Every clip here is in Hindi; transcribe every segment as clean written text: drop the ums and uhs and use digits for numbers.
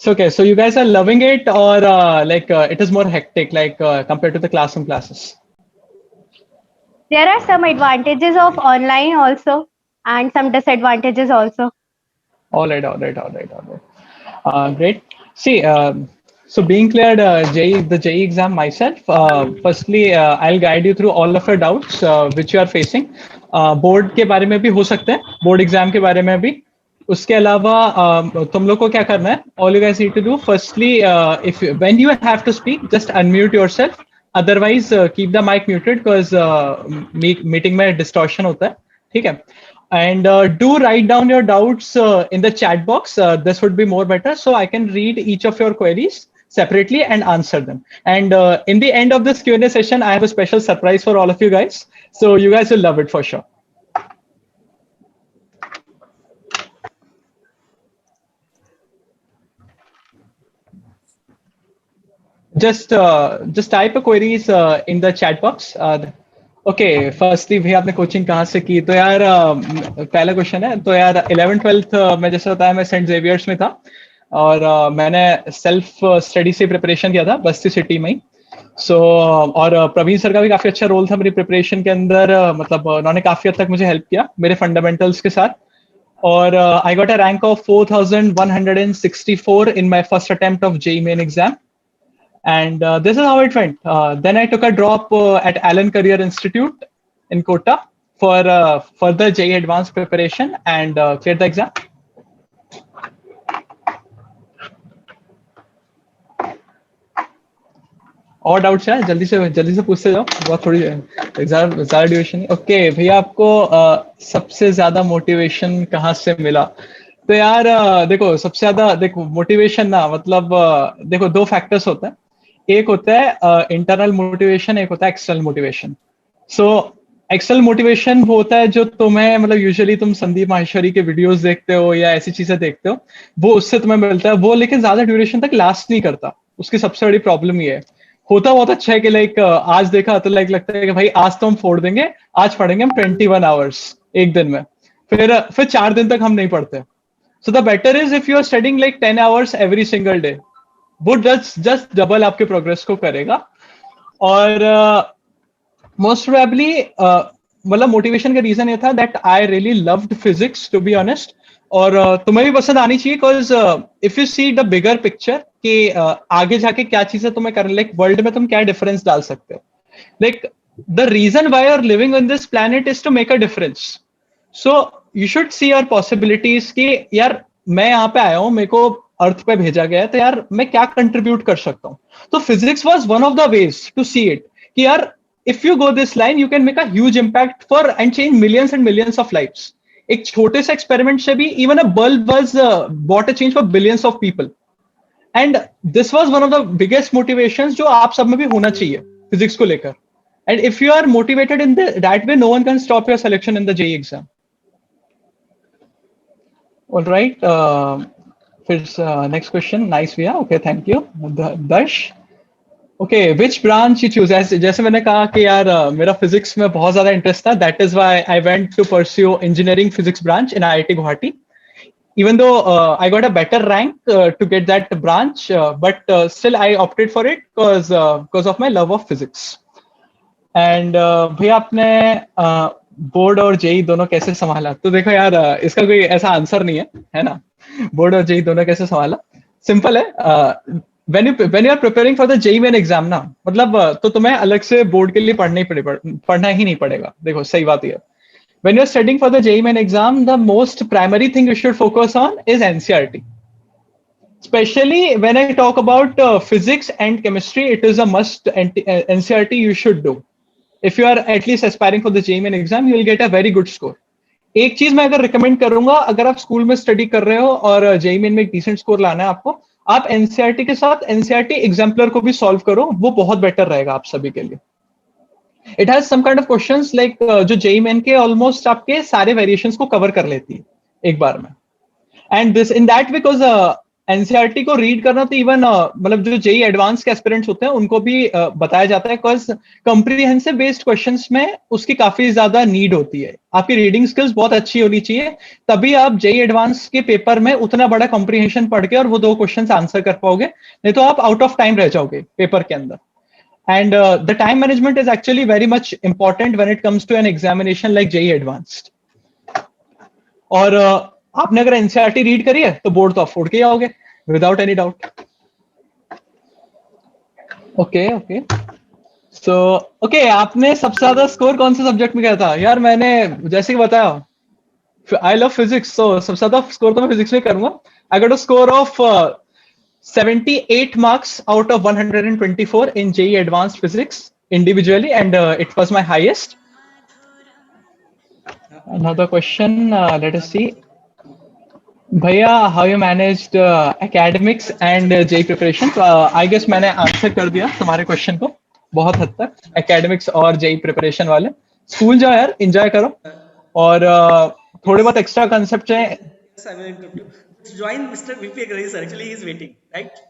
So you guys are loving it, or it is more hectic, compared to the classroom classes? There are some advantages of online also and some disadvantages also. All right. Great. See, so being cleared the JEE exam myself, firstly, I'll guide you through all of your doubts which you are facing. Board के बारे में भी हो सकते हैं, बोर्ड एग्जाम के बारे में भी. उसके अलावा तुम लोग को क्या करना है? All you guys need to do, firstly, if when you have to speak, just unmute yourself. Otherwise, keep the mic muted because meeting में distortion होता है. ठीक है? And do write down your doubts in the chat box. This would be more better, so I can read each of your queries separately and answer them. And in the end of this Q&A session, I have a special surprise for all of you guys. So you guys will love it for sure. Just type a queries in the chat box. Okay, firstly भैया आपने कोचिंग कहाँ से की? तो यार पहला क्वेश्चन है, तो यार 11th-12th में जैसे बताया मैं सेंट जेवियर्स में था, और मैंने सेल्फ स्टडी से प्रिपरेशन किया था बस्ती सिटी में ही. और प्रवीण सर का भी काफी अच्छा रोल था मेरी प्रिपरेशन के अंदर. मतलब उन्होंने काफी हद तक मुझे हेल्प किया मेरे फंडामेंटल्स के साथ. और I got a rank of 4164 in my first attempt of JEE main exam. And this is how it went. Then I took a drop at Allen Career Institute in Kota for further JEE advanced preparation and cleared the exam. और डाउट्स है? जल्दी से पूछते जाओ, बहुत थोड़ी ज्यादा ड्यूरेशन नहीं. ओके भैया, आपको सबसे ज्यादा मोटिवेशन कहाँ से मिला? तो यार देखो, सबसे ज्यादा देखो मोटिवेशन ना, मतलब देखो दो फैक्टर्स होते हैं. एक होता है इंटरनल मोटिवेशन, एक होता है external motivation. So external motivation वो होता है जो तुम्हें, मतलब यूजुअली तुम संदीप माहेश्वरी के वीडियोस देखते हो या ऐसी चीजें देखते हो, वो उससे तुम्हें मिलता है. वो लेकिन ज्यादा ड्यूरेशन तक लास्ट नहीं करता. उसकी सबसे बड़ी प्रॉब्लम ये है. होता बहुत अच्छा है कि आज देखा तो लगता है कि भाई आज तो हम फोड़ देंगे, आज पढ़ेंगे हम 21 आवर्स एक दिन में, फिर 4 दिन तक हम नहीं पढ़ते. So the better is if you are studying 10 hours every single day. वो जस्ट डबल आपके प्रोग्रेस को करेगा. और मोस्ट प्रोबेबली मतलब मोटिवेशन का रीजन ये था that I really loved physics, to be honest. और तुम्हें भी पसंद आनी चाहिए, because if you see the bigger picture कि आगे जाके क्या चीजें तुम्हें करने, वर्ल्ड में तुम क्या डिफरेंस डाल सकते हो. The reason why are living on this planet is to make a difference. So you should see your possibilities कि यार मैं यहाँ पे आया हूँ, मेरे को अर्थ पे भेजा गया है, तो यार मैं क्या कंट्रीब्यूट कर सकता हूँ. तो physics was one of the ways to see it कि यार if you go this line you can make a huge impact for and change millions and millions of lives. एक छोटे से एक्सपेरिमेंट से भी even a bulb was bought a change for billions of people. And this was one of the biggest motivations जो आप सब में भी होना चाहिए फिजिक्स को लेकर. And if you are motivated in that way, no one can stop your selection in the JEE exam. All right. Next question. Nice, Via. Okay, thank you. Dash. Okay, which branch you choose? जैसे मैंने कहा कि यार मेरा फिजिक्स में बहुत ज्यादा इंटरेस्ट था. That is why I went to pursue engineering physics branch in IIT Guwahati. Even though I got a better rank to get that branch, but still I opted for it because of my love of physics. And भैया आपने बोर्ड और JEE दोनों कैसे संभाला? तो देखो यार, इसका कोई ऐसा आंसर नहीं है ना. बोर्ड और JEE दोनों कैसे संभाला? सिंपल है. when you are preparing for the JEE main exam ना, मतलब तो तुम्हें अलग से बोर्ड के लिए पढ़ना ही नहीं पड़ेगा. देखो सही बात है. When you are studying for the JEE main exam, the most primary thing you should focus on is NCERT. Especially when I talk about physics and chemistry, it is a must. NCERT you should do. If you are at least aspiring for the JEE main exam, you will get a very good score. एक चीज मैं अगर रिकमेंड करूंगा, अगर आप स्कूल में स्टडी कर रहे हो और JEE मेन में एक डिसेंट स्कोर लाना है आपको, आप NCERT के साथ NCERT एग्जाम्पलर को भी सॉल्व करो. वो बहुत बेटर रहेगा आप सभी के लिए. It has some kind of questions जो JEE मेन के ऑलमोस्ट आपके सारे वेरिएशंस को कवर कर लेती है एक बार में. And this in that because NCERT को रीड करना तो इवन मतलब जो जेई एडवांस के एस्पिरेंट्स होते हैं उनको भी बताया जाता है, बिकॉज कंप्रीहेंसिव बेस्ड क्वेश्चंस में उसकी काफी ज्यादा नीड होती है। आपकी रीडिंग स्किल्स बहुत अच्छी होनी चाहिए, तभी आप जेई एडवांस के पेपर में उतना बड़ा कंप्रीहेंशन पढ़ के और वो 2 क्वेश्चंस आंसर कर पाओगे, नहीं तो आप आउट ऑफ टाइम रह जाओगे पेपर के अंदर। And the time management is actually very much important when it comes to an examination like JEE Advanced. और आपने अगर एनसीईआरटी रीड करी है तो बोर्ड तो आप फोड़ के आओगे without any doubt. Okay so okay, आपने सबसे ज्यादा स्कोर कौन से सब्जेक्ट में किया था? यार मैंने जैसे कि बताया आई लव फिजिक्स, so सबसे ज्यादा स्कोर तो मैं फिजिक्स में करूंगा। I got a score of 78 marks out of 124 in JEE Advanced Physics individually, and it was my highest. Another question, let us see. Bhaiya, how you managed academics and JEE preparation? So, I guess मैंने आंसर कर दिया तुम्हारे क्वेश्चन को बहुत हद तक। एकेडमिक्स और जेई प्रिपरेशन वाले स्कूल जाओ यार, एंजॉय करो, और थोड़े बहुत एक्स्ट्रा कंसेप्ट हैं। Join Mr. VP Agarwal, sir. Actually, he is waiting, right?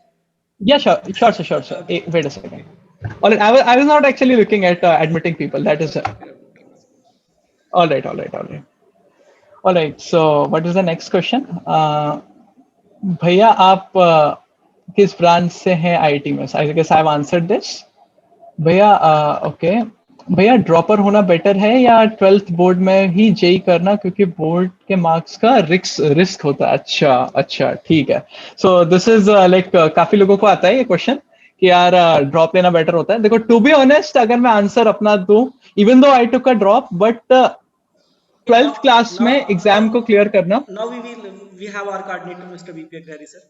Yeah, sure. Okay. Wait a second. All right, I was not actually looking at admitting people. That is all right. So, what is the next question? भैया आप किस ब्रांच से हैं आईटी में? I guess I've answered this. भैया ओके, भैया ड्रॉपर होना बेटर है या 12th बोर्ड में ही जेई करना, क्योंकि बोर्ड के मार्क्स का रिस्क होता है? अच्छा ठीक है। सो दिस इज लाइक काफी लोगों को आता है ये क्वेश्चन कि यार ड्रॉप लेना बेटर होता है। देखो, टू बी ऑनेस्ट, अगर मैं आंसर अपना दूं, even though I took a drop, but 12th class में एग्जाम को क्लियर करना। Now we have our coordinator, Mr. VP Agarwal, sir.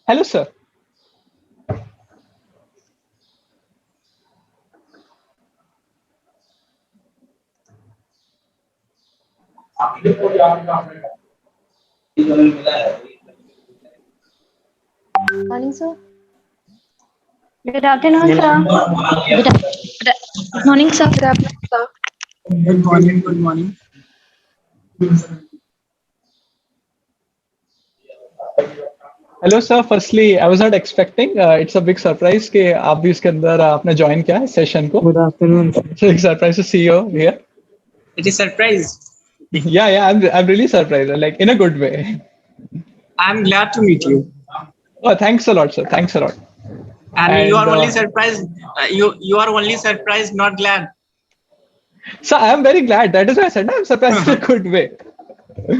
Hello sir. Morning, sir. Good afternoon, sir. Good morning, sir. Good afternoon, sir. Good morning. Hello sir, firstly I was not expecting, it's a big surprise कि आप भी इसके अंदर आपने ज्वाइन किया है सेशन को। Good afternoon. Big surprise to see you here. It is surprise. Yeah, I'm really surprised, like in a good way. I'm glad to meet you. Oh, thanks a lot, sir. Thanks a lot. And you are only surprised. You are only surprised, not glad. So I am very glad. That is why I said I'm surprised in a good way.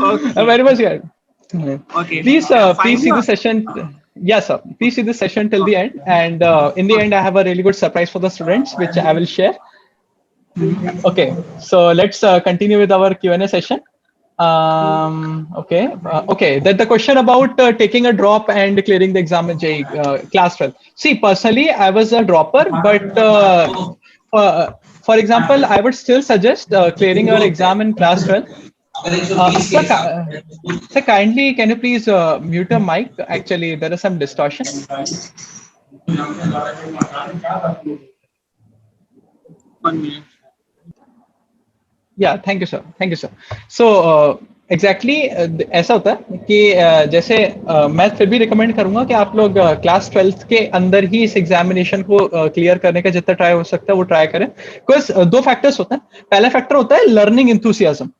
Okay. I'm very much glad. Okay. Please Fine, see sir. the session. Yes, sir. Please see the session till the end, and in the end, I have a really good surprise for the students, which I will share. Okay, so let's continue with our Q&A session. Okay. That the question about taking a drop and clearing the exam in JEE class 12. See, personally, I was a dropper, but for example, I would still suggest clearing your exam in class 12. Sir, kindly, can you please mute your mic? Actually, there is some distortion. One minute. Yeah, thank you, sir. So exactly ऐसा होता है कि जैसे मैं फिर भी रिकमेंड करूंगा कि आप लोग क्लास 12th के अंदर ही इस एग्जामिनेशन को क्लियर करने का जितना ट्राई हो सकता है वो ट्राई करें। बिकॉज 2 फैक्टर्स होते हैं। पहला फैक्टर होता है लर्निंग इंथुसियाज्म।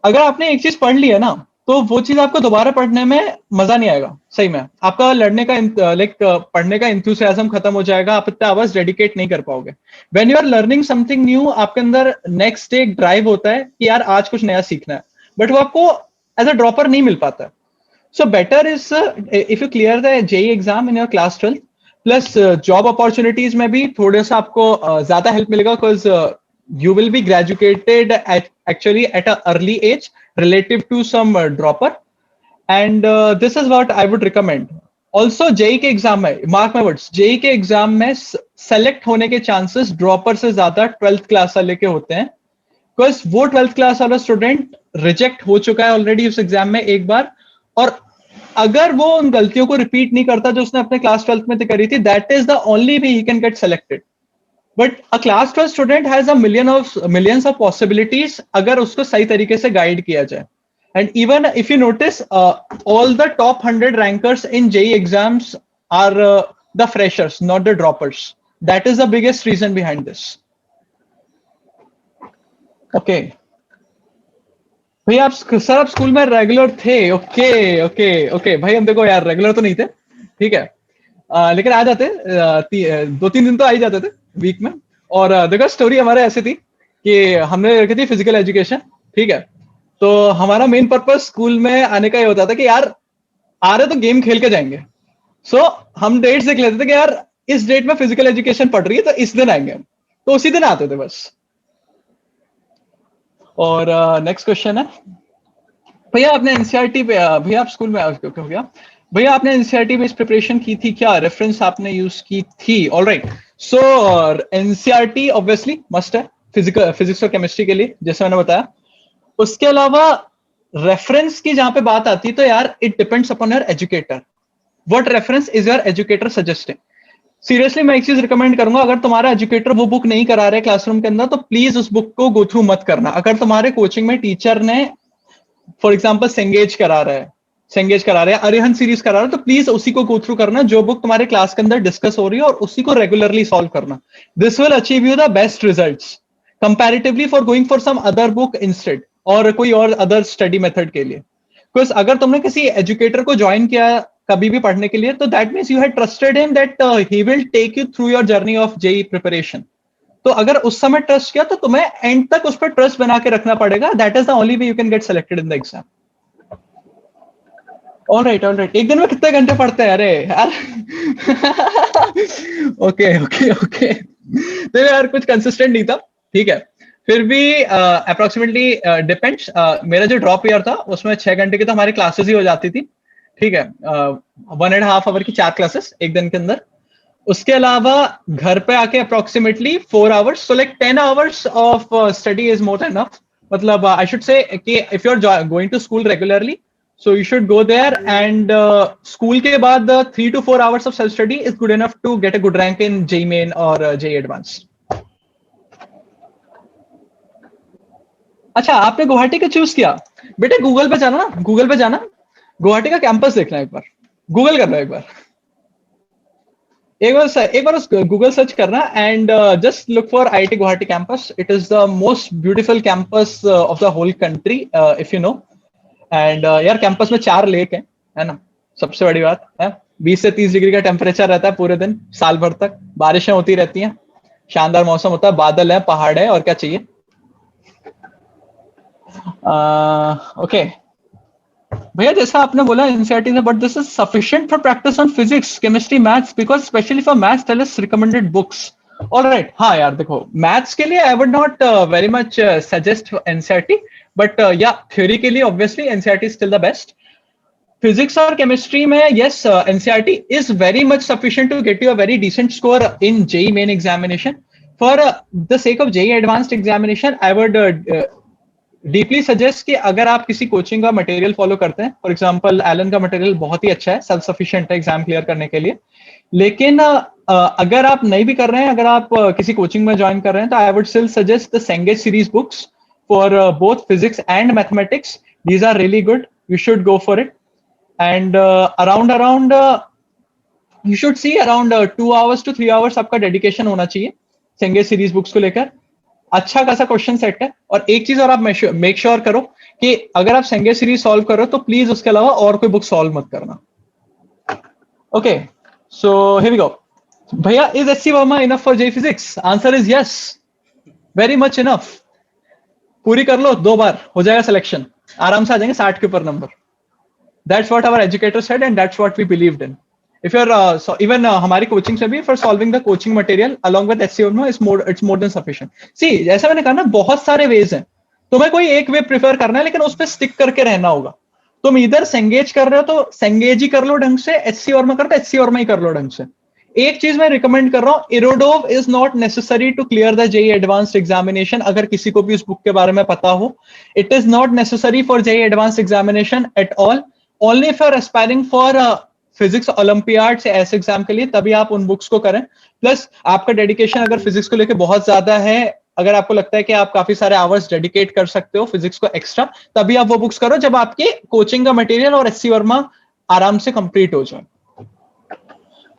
अगर आपने एक चीज पढ़ ली है ना, तो वो चीज आपको दोबारा पढ़ने में मजा नहीं आएगा। सही में आपका लड़ने का लाइक पढ़ने का इंथुसियाज्म खत्म हो जाएगा, आप इतना आवर्स डेडिकेट नहीं कर पाओगे। When you are learning something new, आपके अंदर नेक्स्ट डे एक ड्राइव होता है कि यार आज कुछ नया सीखना है, बट वो आपको एज अ ड्रॉपर नहीं मिल पाता है। So better is if you clear the JEE exam in your class 12, plus job opportunities में भी थोड़ा सा आपको ज्यादा हेल्प मिलेगा, because you will be graduated actually at an early age relative to some dropper, and this is what I would recommend. Also JEE के एग्जाम में, मार्क माय वर्ड्स, JEE के एग्जाम में सेलेक्ट होने के चांसेस ड्रॉपर से ज्यादा 12th क्लास वाले के होते हैं, बिकॉज वो 12th क्लास वाला स्टूडेंट रिजेक्ट हो चुका है ऑलरेडी उस एग्जाम में एक बार, और अगर वो उन गलतियों को रिपीट नहीं करता जो उसने अपने क्लास 12th में करी थी, that is the only way he can get selected. But a class 12 student has a millions of possibilities अगर उसको सही तरीके से गाइड किया जाए। And even if you notice, all the top 100 rankers in JEE exams are the freshers, not the droppers. That is the biggest reason behind this. Okay. भैया आप सर आप स्कूल में रेगुलर थे? ओके ओके ओके भाई, हम देखो यार रेगुलर तो नहीं थे, ठीक है, लेकिन आ जाते 2-3 दिन तो आ ही जाते थे वीक में। और देखो स्टोरी हमारे ऐसी थी कि हमने रखी थी फिजिकल एजुकेशन, ठीक है, तो हमारा मेन पर्पस स्कूल में आने का ये होता था कि यार आ रहे तो गेम खेल के जाएंगे। सो हम डेट्स देख लेते थे कि यार इस डेट में फिजिकल एजुकेशन पढ़ रही है तो इस दिन आएंगे हम, तो उसी दिन आते थे बस। और नेक्स्ट क्वेश्चन है, भैया आपने एनसीईआरटी पे भैया आप स्कूल में हो गया, भैया आपने एनसीईआरटी में इस प्रिपरेशन की थी क्या? रेफरेंस आपने यूज की थी? ऑलराइट, सो एनसीईआरटी ऑब्वियसली मस्ट है फिजिक्स और केमिस्ट्री के लिए, जैसे मैंने बताया। उसके अलावा रेफरेंस की जहां पे बात आती है तो यार it depends upon your educator, what reference is your educator suggesting. Seriously मैं एक चीज रिकमेंड करूंगा, अगर तुम्हारा एजुकेटर वो बुक नहीं करा रहा है क्लासरूम के अंदर तो प्लीज उस बुक को गो थ्रू मत करना। अगर तुम्हारे कोचिंग में टीचर ने फॉर एग्जाम्पल सेंगेज करा रहा है, अरिहंत सीरीज करा रहा है, तो प्लीज उसी को गो थ्रू करना जो बुक तुम्हारे क्लास के अंदर डिस्कस हो रही है, और उसी को रेगुलरली सॉल्व करना। This will achieve you the best results comparatively for going for some other book instead, और कोई और अदर स्टडी मेथड के लिए। बिकॉज अगर तुमने किसी एजुकेटर को ज्वाइन किया कभी भी पढ़ने के लिए, तो that means you had trusted him that he will take you through your journey of JEE preparation. तो अगर उस समय ट्रस्ट किया तो तुम्हें एंड तक उस पर ट्रस्ट बना के रखना पड़ेगा। That is the only way you can get selected in the exam. Alright alright, एक दिन में कितने घंटे पढ़ते हैं? अरे यार ओके ओके ओके, तो यार कुछ कंसिस्टेंट नहीं था, ठीक है, फिर भी अप्रोक्सीमेटली डिपेंड्स। मेरा जो ड्रॉप ईयर था उसमें 6 घंटे की तो हमारी क्लासेस ही हो जाती थी, ठीक है, 1.5 आवर की 4 क्लासेस एक दिन के अंदर। उसके अलावा घर पे आके approximately 4 hours, so like 10 hours of study is more than enough. मतलब आई शुड से कि if you are going to school regularly, so you should go there, and school के बाद 3 to 4 hours of self study is good enough to get a good rank in JEE Main or JEE Advanced. अच्छा, आपने गुवाहाटी का चूज किया? बेटे गूगल पे जाना, गुवाहाटी का कैंपस देखना, एक बार गूगल करना, एक बार गूगल सर्च करना, and just look for IIT Guwahati campus. It is the most beautiful campus of the whole country, if you know. And यार कैंपस में 4 लेक है ना, सबसे बड़ी बात है। 20 से 30 डिग्री का टेम्परेचर रहता है पूरे दिन, साल भर तक बारिशें होती रहती हैं, शानदार मौसम होता है, बादल है, पहाड़ है, और क्या चाहिए। ओके भैया, जैसा आपने बोला एनसीईआरटी ने, but this is sufficient for practice on physics, chemistry, maths, because specially for maths tell us recommended books. Alright, हाँ यार देखो, मैथ्स के लिए I would not very much suggest NCERT, but या थ्योरी के लिए obviously NCERT is still the best. Physics और केमिस्ट्री में yes, NCERT is very much sufficient to get you a very decent score in JEE Main examination. For the sake of JEE Advanced examination I would deeply suggest कि अगर आप किसी कोचिंग का मटेरियल फॉलो करते हैं, फॉर एग्जांपल एलन का मटेरियल बहुत ही अच्छा है, सेल्फ सफिशिएंट है एग्जाम क्लियर करने के लिए। लेकिन अगर आप नहीं भी कर रहे हैं, अगर आप किसी कोचिंग में ज्वाइन कर रहे हैं, तो I would still suggest the Cengage series books for both physics and mathematics. These are really good. You should go for it. And around you should see around 2 hours to 3 hours आपका dedication होना चाहिए सेंगेज सीरीज बुक्स को लेकर। अच्छा खासा क्वेश्चन सेट है। और एक चीज और आप मेक श्योर करो कि अगर आप सेंगेज सीरीज सॉल्व करो तो प्लीज उसके अलावा और कोई बुक सॉल्व मत करना। Okay, so here we go. भैया, is HC Verma enough for JEE physics? Answer is yes, very much enough. पूरी कर लो, 2 बार हो जाएगा सिलेक्शन, आराम से आ जाएंगे 60 के ऊपर नंबर। That's what our educator said and that's what we believed in. If you are even हमारी कोचिंग से भी for solving the coaching material along with HC Verma it's more than sufficient. See, जैसा मैंने कहा ना, बहुत सारे वेज हैं, तुम्हें कोई एक वे प्रेफर करना है, लेकिन उस पर स्टिक करके रहना होगा। तुम इधर सेंगेज कर रहे हो तो सेंगेज ही कर लो ढंग से, एचसी वर्मा कर रहे हो एचसी वर्मा ही कर लो ढंग से। एक चीज मैं रिकमेंड कर रहा हूं, Irodov is not necessary to clear the JEE Advanced examination. अगर किसी को भी उस बुक के बारे में पता हो, it is not necessary for JEE Advanced examination at all. Only if you are aspiring for physics olympiad से ऐसे एग्जाम के लिए, तभी आप उन बुक्स को करें। प्लस आपका डेडिकेशन अगर फिजिक्स को लेकर बहुत ज्यादा है, अगर आपको लगता है कि आप काफी सारे आवर्स डेडिकेट कर सकते हो फिजिक्स को एक्स्ट्रा, तभी आप वो बुक्स करो जब आपके कोचिंग का मटेरियल और एससी वर्मा आराम से कंप्लीट हो जाए।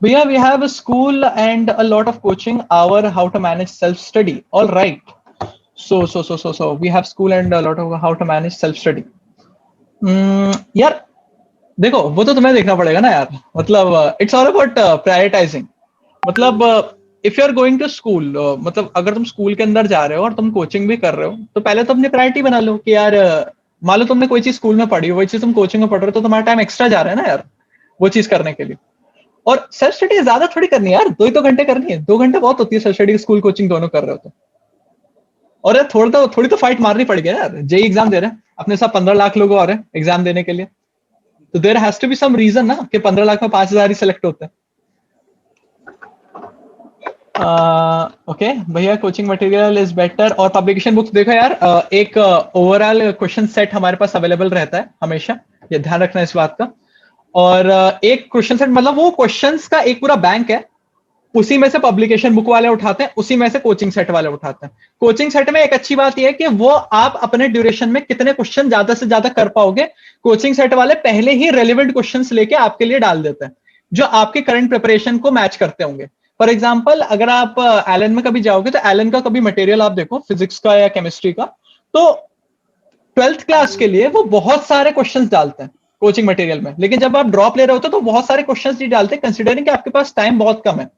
भैया we have a school and a lot of coaching hour how to manage self study, all right. So we have school and a lot of how to manage self study. यार देखो वो तो तुम्हें देखना पड़ेगा ना यार, मतलब इट्स ऑल अबाउट प्रायोरिटाइजिंग। मतलब if you are going to school, मतलब अगर तुम स्कूल के अंदर जा रहे हो और तुम कोचिंग भी कर रहे हो, तो पहले तो अपनी प्रायोरिटी बना लो कि यार मान लो तुमने कोई चीज स्कूल में पढ़ी, वही चीज तुम कोचिंग में पढ़ रहे हो, तो तुम्हारा टाइम एक्स्ट्रा जा रहा है ना यार वो चीज करने के लिए। और सेल्फ स्टडी ज्यादा थोड़ी करनी है यार, 2 ही तो घंटे करनी है, 2 घंटे बहुत होती है सेल्फ स्टडी, स्कूल कोचिंग दोनों कर रहे हो तो। और यार थोड़ी तो फाइट मारनी पड़ेगी यार, जेई एग्जाम दे रहे हैं अपने साथ 15 लाख लोग और हैं एग्जाम देने के लिए, तो there has to be some reason ना कि 15 लाख में 5,000 ही सिलेक्ट होते हैं। ओके भैया कोचिंग मटेरियल इज बेटर और पब्लिकेशन बुक्स, देखो यार एक ओवरऑल क्वेश्चन सेट हमारे पास अवेलेबल रहता है हमेशा, ये ध्यान रखना इस बात का। और एक क्वेश्चन सेट मतलब वो क्वेश्चंस का एक पूरा बैंक है, उसी में से पब्लिकेशन बुक वाले उठाते हैं, उसी में से कोचिंग सेट वाले उठाते हैं। कोचिंग सेट में एक अच्छी बात यह है कि वो आप अपने ड्यूरेशन में कितने क्वेश्चन ज्यादा से ज्यादा कर पाओगे, कोचिंग सेट वाले पहले ही रेलिवेंट क्वेश्चंस लेके आपके लिए डाल देते हैं जो आपके करंट प्रिपरेशन को मैच करते होंगे। फॉर एग्जाम्पल अगर आप एलन में कभी जाओगे तो एलन का कभी मटेरियल आप देखो फिजिक्स का या केमिस्ट्री का, तो 12th क्लास के लिए वो बहुत सारे क्वेश्चंस डालते हैं कोचिंग मटेरियल में, लेकिन जब आप ड्रॉप ले रहे होते तो बहुत सारे क्वेश्चंस नहीं डालते, कंसिडरिंग कि आपके पास टाइम बहुत कम है।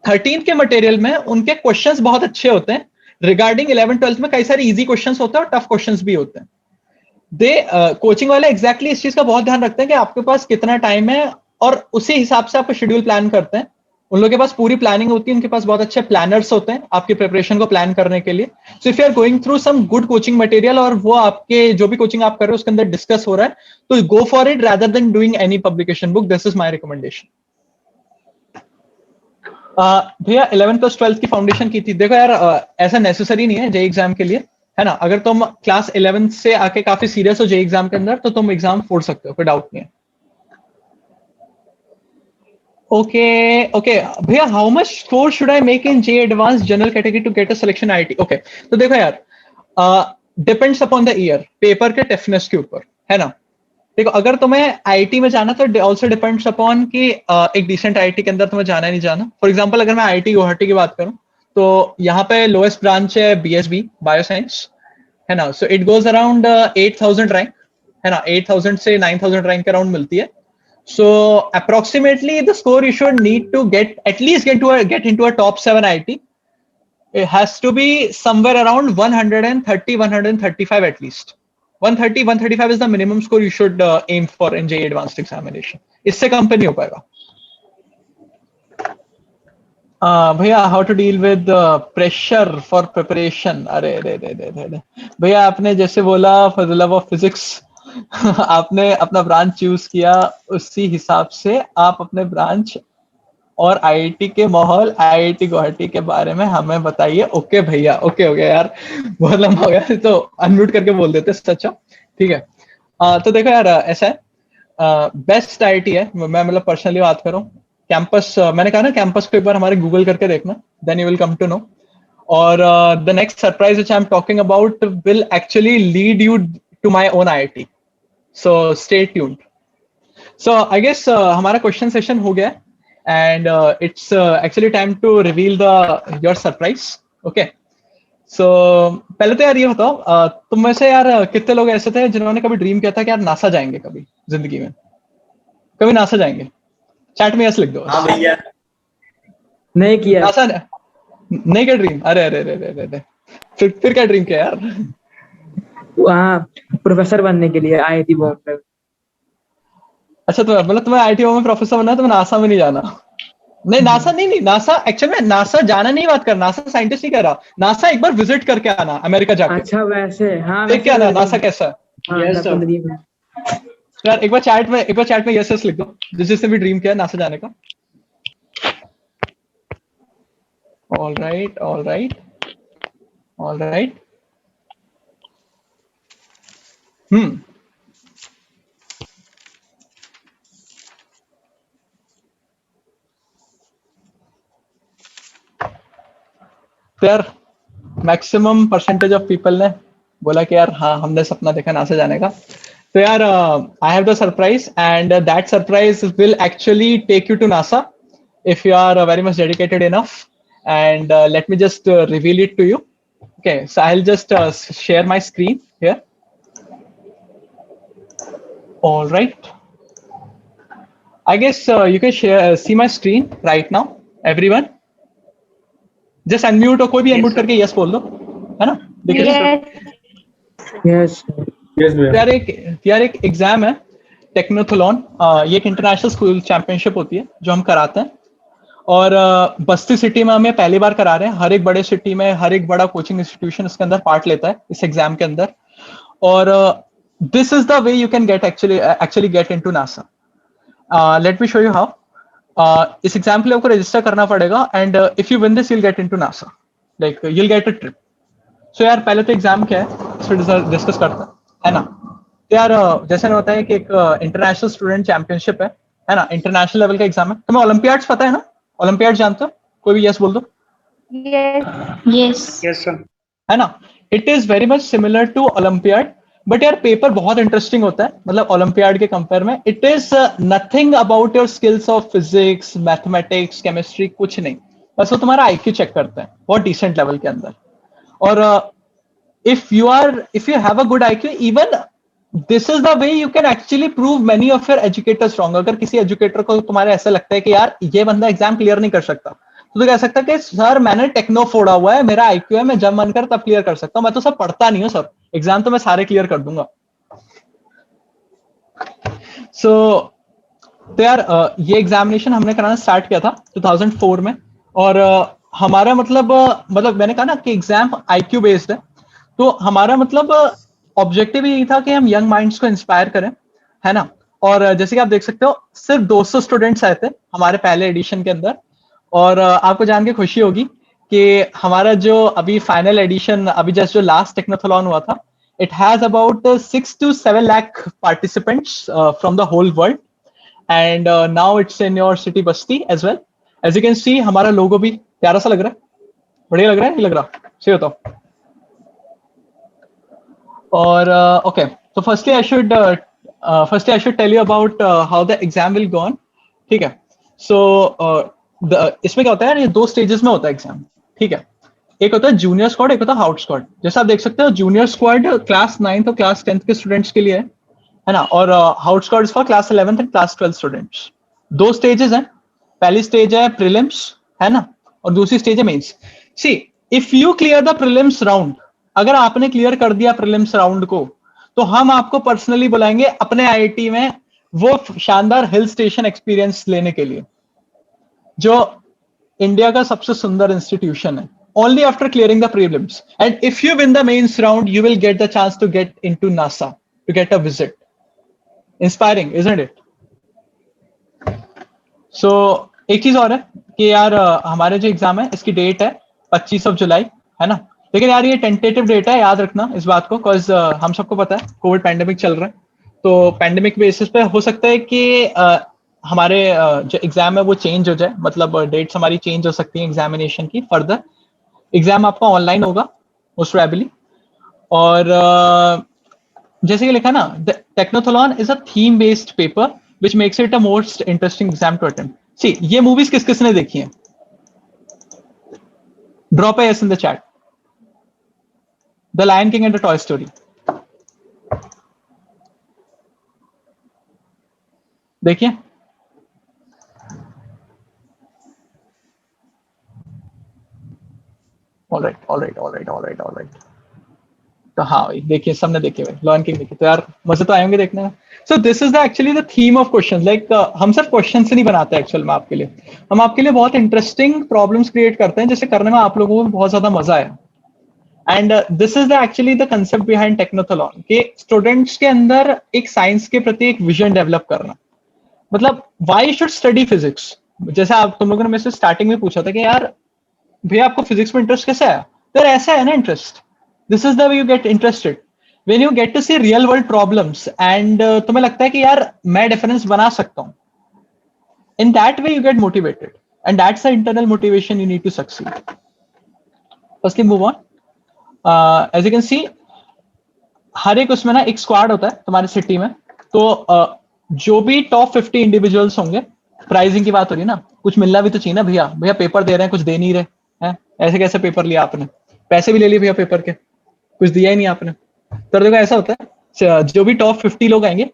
13 के मटेरियल में उनके क्वेश्चंस बहुत अच्छे होते हैं, रिगार्डिंग 11-12 में कई सारे इजी क्वेश्चंस होते हैं और टफ क्वेश्चंस भी होते हैं। दे कोचिंग वाले एग्जैक्टली इस चीज का बहुत ध्यान रखते हैं कि आपके पास कितना टाइम है और उसी हिसाब से आपका शेड्यूल प्लान करते हैं। उन लोगों के पास पूरी प्लानिंग होती है, उनके पास बहुत अच्छे प्लानर्स होते हैं आपकी प्रिपरेशन को प्लान करने के लिए। So if you are going through some good coaching material और वो आपके जो भी कोचिंग आप कर रहे हो उसके अंदर डिस्कस हो रहा है, तो go for it rather than doing any publication book, this is my recommendation. भैया 11th+12th की फाउंडेशन की थी, देखो यार ऐसा नेसेसरी नहीं है जेई एग्जाम के लिए, है ना। अगर तुम क्लास 11th से आके काफी सीरियस हो जेई एग्जाम के अंदर तो तुम एग्जाम फोड़ सकते हो, कोई डाउट नहीं है। ओके ओके भैया how much score should I make in J advance general category to get a selection IIT? Okay तो देखो यार depends upon the year, paper के टफनेस के ऊपर, है ना। देखो अगर तुम्हें आईआईटी में जाना तो ऑल्सो डिपेंड्स अपॉन कि एक डिसेंट आईआईटी के अंदर तुम्हें जाना है नहीं जाना। फॉर एग्जांपल अगर मैं आईआईटी गुवाहाटी की बात करूं तो यहाँ पे लोएस्ट ब्रांच है बीएसबी बायो साइंस, है ना। So it goes around 8,000 rank, है ना, 8,000 से 9,000 रैंक के अराउंड मिलती है। So approximately the score you should need to get at least get into a top 7 IIT, it has to be somewhere around 130 135 at least. 130 135 is the minimum score you should aim for in JEE advanced examination. इससे कम पे नहीं हो पाएगा। भैया how to deal with pressure for preparation? अरे रे रे रे रे भैया आपने जैसे बोला for the love of physics आपने अपना ब्रांच चूज किया, उसी हिसाब से आप अपने ब्रांच और आईआईटी के माहौल, आईआईटी गुवाहाटी के बारे में हमें बताइए। ओके भैया, ओके हो गया यार, बहुत लंबा हो गया तो अनम्यूट करके बोल देते सच्चा, ठीक है। तो देखो यार ऐसा है, बेस्ट आईआईटी है, मैं मतलब पर्सनली बात करूं, कैंपस मैंने कहा ना कैंपस को एक बार हमारे गूगल करके देखना, then you will come to know. और the next surprise which I am talking about will actually lead you to my own IIT, so stay tuned. So I guess हमारा क्वेश्चन सेशन हो गया and it's actually time to reveal your surprise. Okay, so पहले तो यार ये बताओ तुम में से यार कितने लोग ऐसे थे जिन्होंने कभी ड्रीम किया था कि यार नासा जाएंगे कभी जिंदगी में, कभी नासा जाएंगे? चैट में यस लिख दो। हाँ भैया, नहीं किया। नासा नहीं क्या ड्रीम? अरे अरे अरे अरे अरे फिर क्या ड्रीम किया यार? वहाँ प्रोफेसर बनने के लिए आईआईटी बॉम्बे में। अच्छा तो मतलब तुम्हें आईआईटी में प्रोफेसर बनना है, तुम्हें नासा में नहीं जाना? नहीं नासा नहीं नासा एक्चुअल में नासा जाना नहीं बात कर, नासा साइंटिस्ट नहीं कर रहा, नासा एक बार विजिट करके आना अमेरिका जाके। अच्छा वैसे, हाँ देख के आना नासा कैसा है। हाँ, Yes, तब तो sir. ड्रीम है। यार एक बार चैट में यस यस लिख दो जिसने भी ड्रीम किया है नासा जाने का। All right all right all right. तो यार मैक्सिमम परसेंटेज ऑफ पीपल ने बोला कि यार हाँ हमने सपना देखा नासा जाने का. तो यार I have the surprise and that surprise will actually take you to NASA if you are very much dedicated enough. And let me just reveal it to you. Okay, so I'll just share my screen here. All right. I guess you can see my screen right now, everyone. Just unmute or कोई भी unmute करके yes बोल दो, है ना? दिख रही है? Yes. Yes. यार एक एग्जाम है टेक्नोथलॉन. ये एक इंटरनेशनल स्कूल चैंपियनशिप होती है जो हम कराते हैं. और बस्ती सिटी में हमें पहली बार करा रहे हैं. हर एक बड़े सिटी में हर एक बड़ा कोचिंग इंस्टीट्यूशन इसके अंदर पार्ट लेता है इस एग्जाम के अंदर. और this is the way you can get actually get into NASA. Let me show you how. इस एग्जाम के लिए आपको रजिस्टर करना पड़ेगा and if you win this you will get into NASA. Like you will get a trip. So यार पहले तो एग्जाम क्या है इसको डिस्कस करते है ना. तो यार जैसे होता है कि एक इंटरनेशनल स्टूडेंट चैंपियनशिप है ना, इंटरनेशनल लेवल का एग्जाम है. तुम्हें ओलंपियाड्स पता है ना? ओलंपियाड जानते हो? कोई भी यस बोल दो. Yes. Yes, sir. है ना. It is very much similar to olympiad. But यार पेपर बहुत इंटरेस्टिंग होता है. मतलब ओलंपियाड के कंपेयर में it is nothing about your skills of physics, mathematics, chemistry, कुछ नहीं. बस वो तुम्हारा आईक्यू चेक करते हैं बहुत डिसेंट लेवल के अंदर. और if you have a good IQ, even this is the way you can actually prove many of your educators wrong. अगर किसी एजुकेटर को तुम्हारे ऐसा लगता है कि यार ये बंदा एग्जाम क्लियर नहीं कर सकता, तो कह सकता है कि सर मैंने टेक्नो फोड़ा हुआ है, मेरा IQ है, मैं जब मन कर तब क्लियर कर सकता हूँ, मैं तो सब पढ़ता नहीं हूँ सर, एग्जाम तो मैं सारे क्लियर कर दूंगा. तो यार ये एग्जामिनेशन हमने कराना स्टार्ट किया था 2004 में. और हमारा मतलब मैंने कहा ना कि एग्जाम IQ बेस्ड है. तो हमारा मतलब ऑब्जेक्टिव यही था कि हम यंग माइंड्स को इंस्पायर करें, है ना. और जैसे कि आप देख सकते हो सिर्फ 200 स्टूडेंट्स आए थे हमारे पहले एडिशन के अंदर. और आपको जान के खुशी होगी कि हमारा जो अभी फाइनल एडिशन, अभी जस्ट जो लास्ट टेक्नोथलॉन हुआ था, it has about 6 to 7 lakh participants from the whole world. And now it's in your city Basti as well. As you can see हमारा लोगो भी प्यारा सा लग रहा है. बढ़िया लग रहा है, नहीं लग रहा? सही बताओ. और okay, so firstly I should tell you about how the exam will go on. ठीक है. So इसमें क्या होता है, ये 2 स्टेजेस में होता है एग्जाम. ठीक है. एक होता है जूनियर स्क्वाड, एक होता है हाउट स्क्वाड. जैसा आप देख सकते हो जूनियर स्क्वाड क्लास 9th और क्लास 10th के स्टूडेंट्स के लिए है ना. और Hauts squad for class 11th and class 12th students. 2 stages हैं. पहली स्टेज है प्रीलिम्स, है ना, और दूसरी स्टेज है mains. See if you clear the prelims round, अगर आपने क्लियर कर दिया प्रीलिम्स राउंड को, तो हम आपको पर्सनली बुलाएंगे अपने आईआईटी में वो शानदार हिल स्टेशन एक्सपीरियंस लेने के लिए, जो इंडिया का सबसे सुंदर इंस्टीट्यूशन है. Only after clearing the prelims. And if you win the mains round you will get the chance to get into NASA, to get a visit. Inspiring, isn't it? So एक चीज और है कि यार हमारे जो एग्जाम है इसकी डेट है 25 जुलाई, है ना. लेकिन यार ये टेंटेटिव डेट है, याद रखना इस बात को, बिकॉज हम सबको पता है कोविड पैंडेमिक चल रहा है. तो पैंडेमिक बेसिस पे हो सकता है कि हमारे जो एग्जाम है वो चेंज हो जाए. मतलब डेट्स हमारी चेंज हो सकती है एग्जामिनेशन की. फर्दर एग्जाम आपका ऑनलाइन होगा मोस्ट प्रोबेबली. और जैसे कि लिखा ना, the Technothlon is a theme based paper which makes it a most interesting exam to attempt. See ये मूवीज किस किसने देखी हैं? Drop a yes in the chat. The Lion King and the Toy Story. देखिए. All right. तो हाँ भाई देखिए, सबने देखे हुए लॉयन किंग देखिए. तो यार मजे तो आएंगे देखने में. सो this is the actually the theme of question. Like हम सिर्फ क्वेश्चन से नहीं बनाते एक्चुअल में आपके लिए, हम आपके लिए बहुत इंटरेस्टिंग प्रॉब्लम्स क्रिएट करते हैं जिसे करने में आप लोगों को बहुत ज्यादा मजा आया. And this is the actually the concept behind Technothlon, कि स्टूडेंट्स के अंदर एक साइंस के प्रति एक विजन डेवलप करना. मतलब व्हाई शुड स्टडी फिजिक्स. जैसे आप तुम लोगों ने मेरे से स्टार्टिंग में पूछा था कि यार भैया आपको फिजिक्स में इंटरेस्ट कैसे आया, तो ऐसा है ना interest. This is the way you get interested when you get to see real world problems and तुम्हें लगता है कि यार मैं डिफरेंस बना सकता हूं. In that way you get motivated and that's the internal motivation you need to succeed. Firstly move on. As you can see हर एक उसमें ना एक स्क्वाड होता है तुम्हारे सिटी में, तो जो भी टॉप 50 इंडिविजुअल्स होंगे, प्राइजिंग की बात हो रही है ना, कुछ मिलना भी तो चाहिए ना भैया, भैया पेपर दे रहे हैं कुछ दे नहीं रहे हैं, ऐसे कैसे पेपर लिया आपने, पैसे भी ले लिए भैया पेपर के, कुछ दिया ही नहीं आपने। तो देखो ऐसा होता है, जो भी टॉप 50 लोग आएंगे